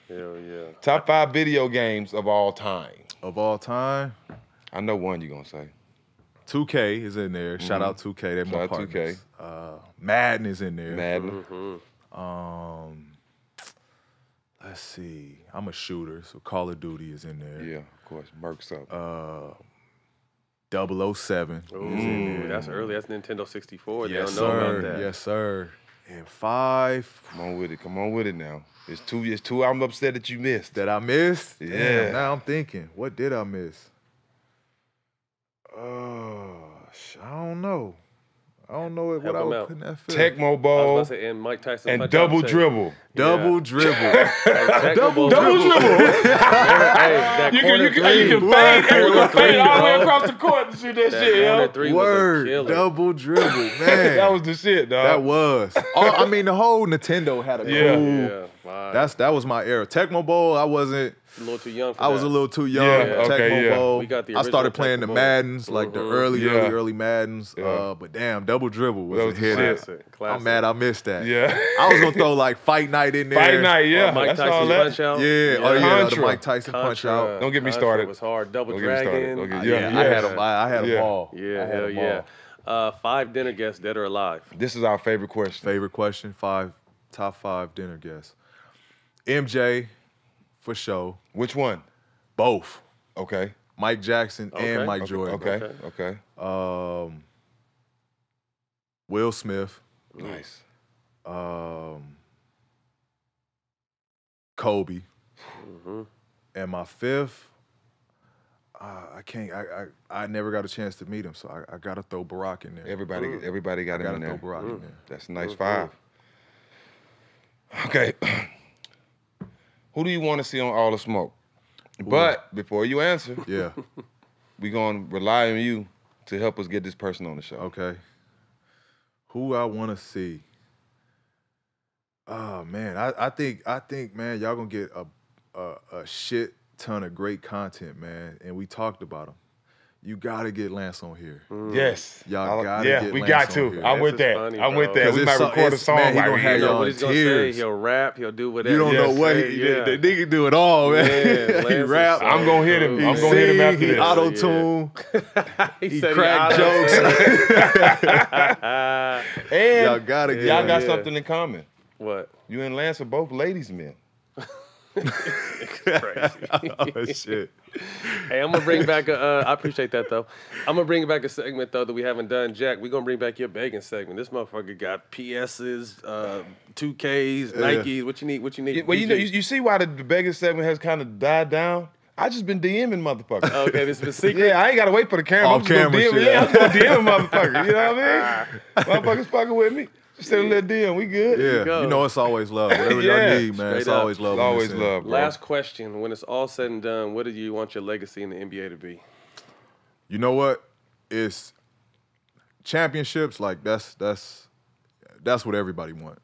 Hell yeah. Top 5 video games of all time. Of all time, I know one you're gonna say. 2K is in there. Shout out 2K. They're my Shout out partners. Madden is in there. Madden. Let's see. I'm a shooter, so Call of Duty is in there. Yeah, of course. Mercs up. 007 is in Ooh, there. that's early. That's Nintendo 64. Yes, they don't know sir. about that. Yes, sir. And 5 Come on with it. Come on with it now. It's two I'm upset that you missed. that I missed. Yeah. Damn, now I'm thinking, what did I miss? I don't know. I don't know what Help I him would out. put in that film. Tecmo I was Bowl about to say, and Mike Tyson and punch double out tape. dribble. Double dribble. Double dribble. That You corner can three. fade all the way bro. across the court and shoot that That shit, corner yo. three was a Word. killer. Double dribble, man. That was the shit, dog. That was. I mean, the whole Nintendo had a Yeah. cool. Yeah, That was my era. Tecmo Bowl, I wasn't. a little too young for I was that. a little too young. Yeah, for okay, Tecmo yeah. Bowl. We got the I started original playing the Tecmo Bowl. Maddens, like the Yeah. early Maddens. Yeah. But damn, double dribble That was was a the hit. shit. Classic. I'm mad I missed that. Yeah. I was gonna throw like Fight Night in there. Fight night, yeah. Mike That's all Tyson that. punch out. Yeah. Oh yeah, the Contra. Mike Tyson punch out. Don't get me Contra started. was hard. Double Don't get me started. Dragon. Don't get- Yeah, I had a Yeah. ball. Yeah, I had hell a yeah. ball. 5 dinner guests, dead or alive. This is our favorite question. Favorite question? Top 5 dinner guests. MJ, for sure. Which one? Both. Okay. Mike Jackson Okay. and Mike Okay. Jordan. Okay. Will Smith. Nice. Kobe. Mm-hmm. And my 5th, I can't. I never got a chance to meet him, so I gotta throw Barack in there. Everybody got I him gotta in throw there. Barack in there. That's a nice 5. Okay. Who do you want to see on All the Smoke? But before you answer, Yeah. we're going to rely on you to help us get this person on the show. Okay. Who I want to see? Oh man, I think man, y'all gonna get a shit ton of great content, man. And we talked about them. You gotta get Lance on here. Yes. Y'all gotta yeah, get we Lance got on to. here. I'm with This is that. funny, I'm with bro. that. We might record a song man, he right gonna here. have You know y'all what in he's gonna say? tears. He'll rap. He'll do whatever. You don't know what the nigga do it all, man. Yeah, he Lance rap. is I'm gonna hit him. I'm gonna hit him after He this. auto tune. He He said crack he jokes. And Y'all gotta get y'all him. got Yeah. something in common. What? You and Lance are both ladies' men. Crazy. Oh shit. Hey, I'm gonna bring back a. I appreciate that though. I'm gonna bring back a segment though that we haven't done. Jack, we gonna bring back your begging segment. This motherfucker got PSs, 2Ks, Nikes. What you need? What you need? Well, you see why the begging segment has kind of died down? I just been DMing motherfuckers. Okay, this is a secret. Yeah, I ain't gotta wait for the camera. Off I'm just gonna camera DM. shit. Yeah, I'm just gonna DM motherfuckers. You know what I mean? Motherfuckers fucking with me. Just send a little DM. We good. Yeah, go. you know it's always love. Whatever Yeah. y'all need, man. It's Straight up. always love. It's on always this end. love, bro. Last question. When it's all said and done, what do you want your legacy in the NBA to be? You know what? It's championships. Like that's what everybody want.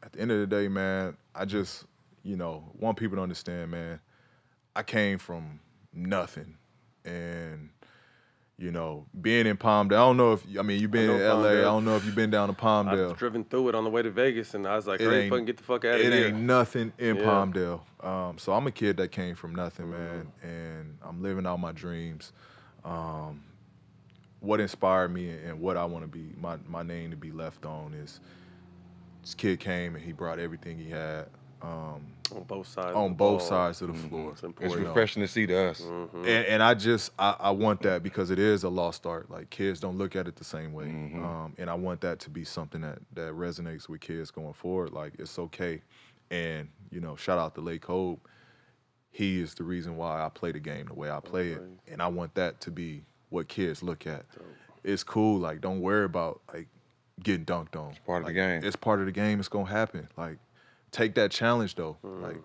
At the end of the day, man, I just want people to understand, man. I came from nothing, and being in Palmdale. I don't know if you've been in LA. I don't know if you've been down to Palmdale. I've driven through it on the way to Vegas, and I was like, It "Hurry, ain't- fucking get the fuck out of It here." ain't nothing in Yeah. Palmdale. So I'm a kid that came from nothing, man, and I'm living out my dreams. What inspired me and what I want to be, my name to be left on is this kid came and he brought everything he had on both sides. on of the both ball. sides of the floor. It's It's important. refreshing to see to us. And I want that because it is a lost art. Like kids don't look at it the same way, and I want that to be something that resonates with kids going forward. Like it's okay, and shout out to Lake Kobe. He is the reason why I play the game the way I play it, and I want that to be what kids look at. It's cool. Like don't worry about like getting dunked on. It's part of the game. It's part of the game. It's gonna happen. Like take that challenge though. Like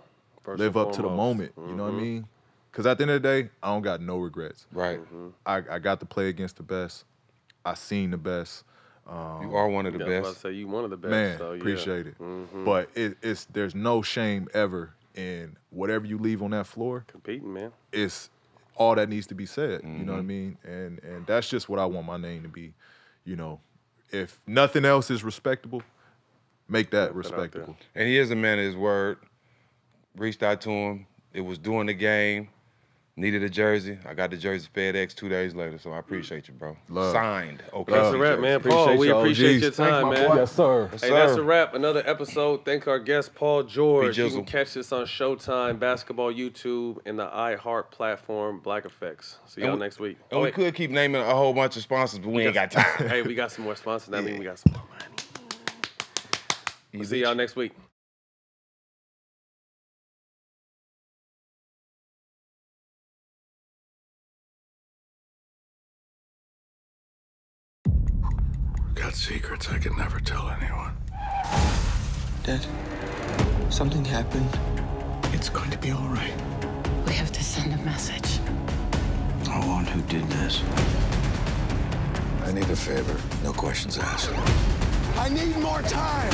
First live and up to the foremost. moment. You know what I mean? Because at the end of the day, I don't got no regrets. Right. I got to play against the best. I seen the best. You are one of the Yeah, I was about to best. say you one of the best. Man, so, yeah. appreciate it. But there's no shame ever in whatever you leave on that floor. Competing, man. It's all that needs to be said. You know what I mean? And that's just what I want my name to be. If nothing else is respectable, make that respectable. And he is a man of his word. Reached out to him. It was during the game. Needed a jersey. I got the jersey FedEx 2 days later, so I appreciate you, bro. Love. Signed. Okay. That's a wrap, man. Paul, we y'all, appreciate G's. your time, man. Yes, sir. Hey, that's a wrap. Another episode. Thank our guest, Paul George. You can Jizzle. catch this on Showtime, Basketball YouTube, and the iHeart platform, Black Effects. See y'all next week. And we could keep naming a whole bunch of sponsors, but we ain't got time. Hey, we got some more sponsors. That means we got some more money. We'll see y'all next week. Got secrets I could never tell anyone. Dad, something happened. It's going to be all right. We have to send a message. I want who did this. I need a favor, no questions asked. I need more time.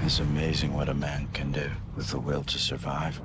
It's amazing what a man can do with the will to survive.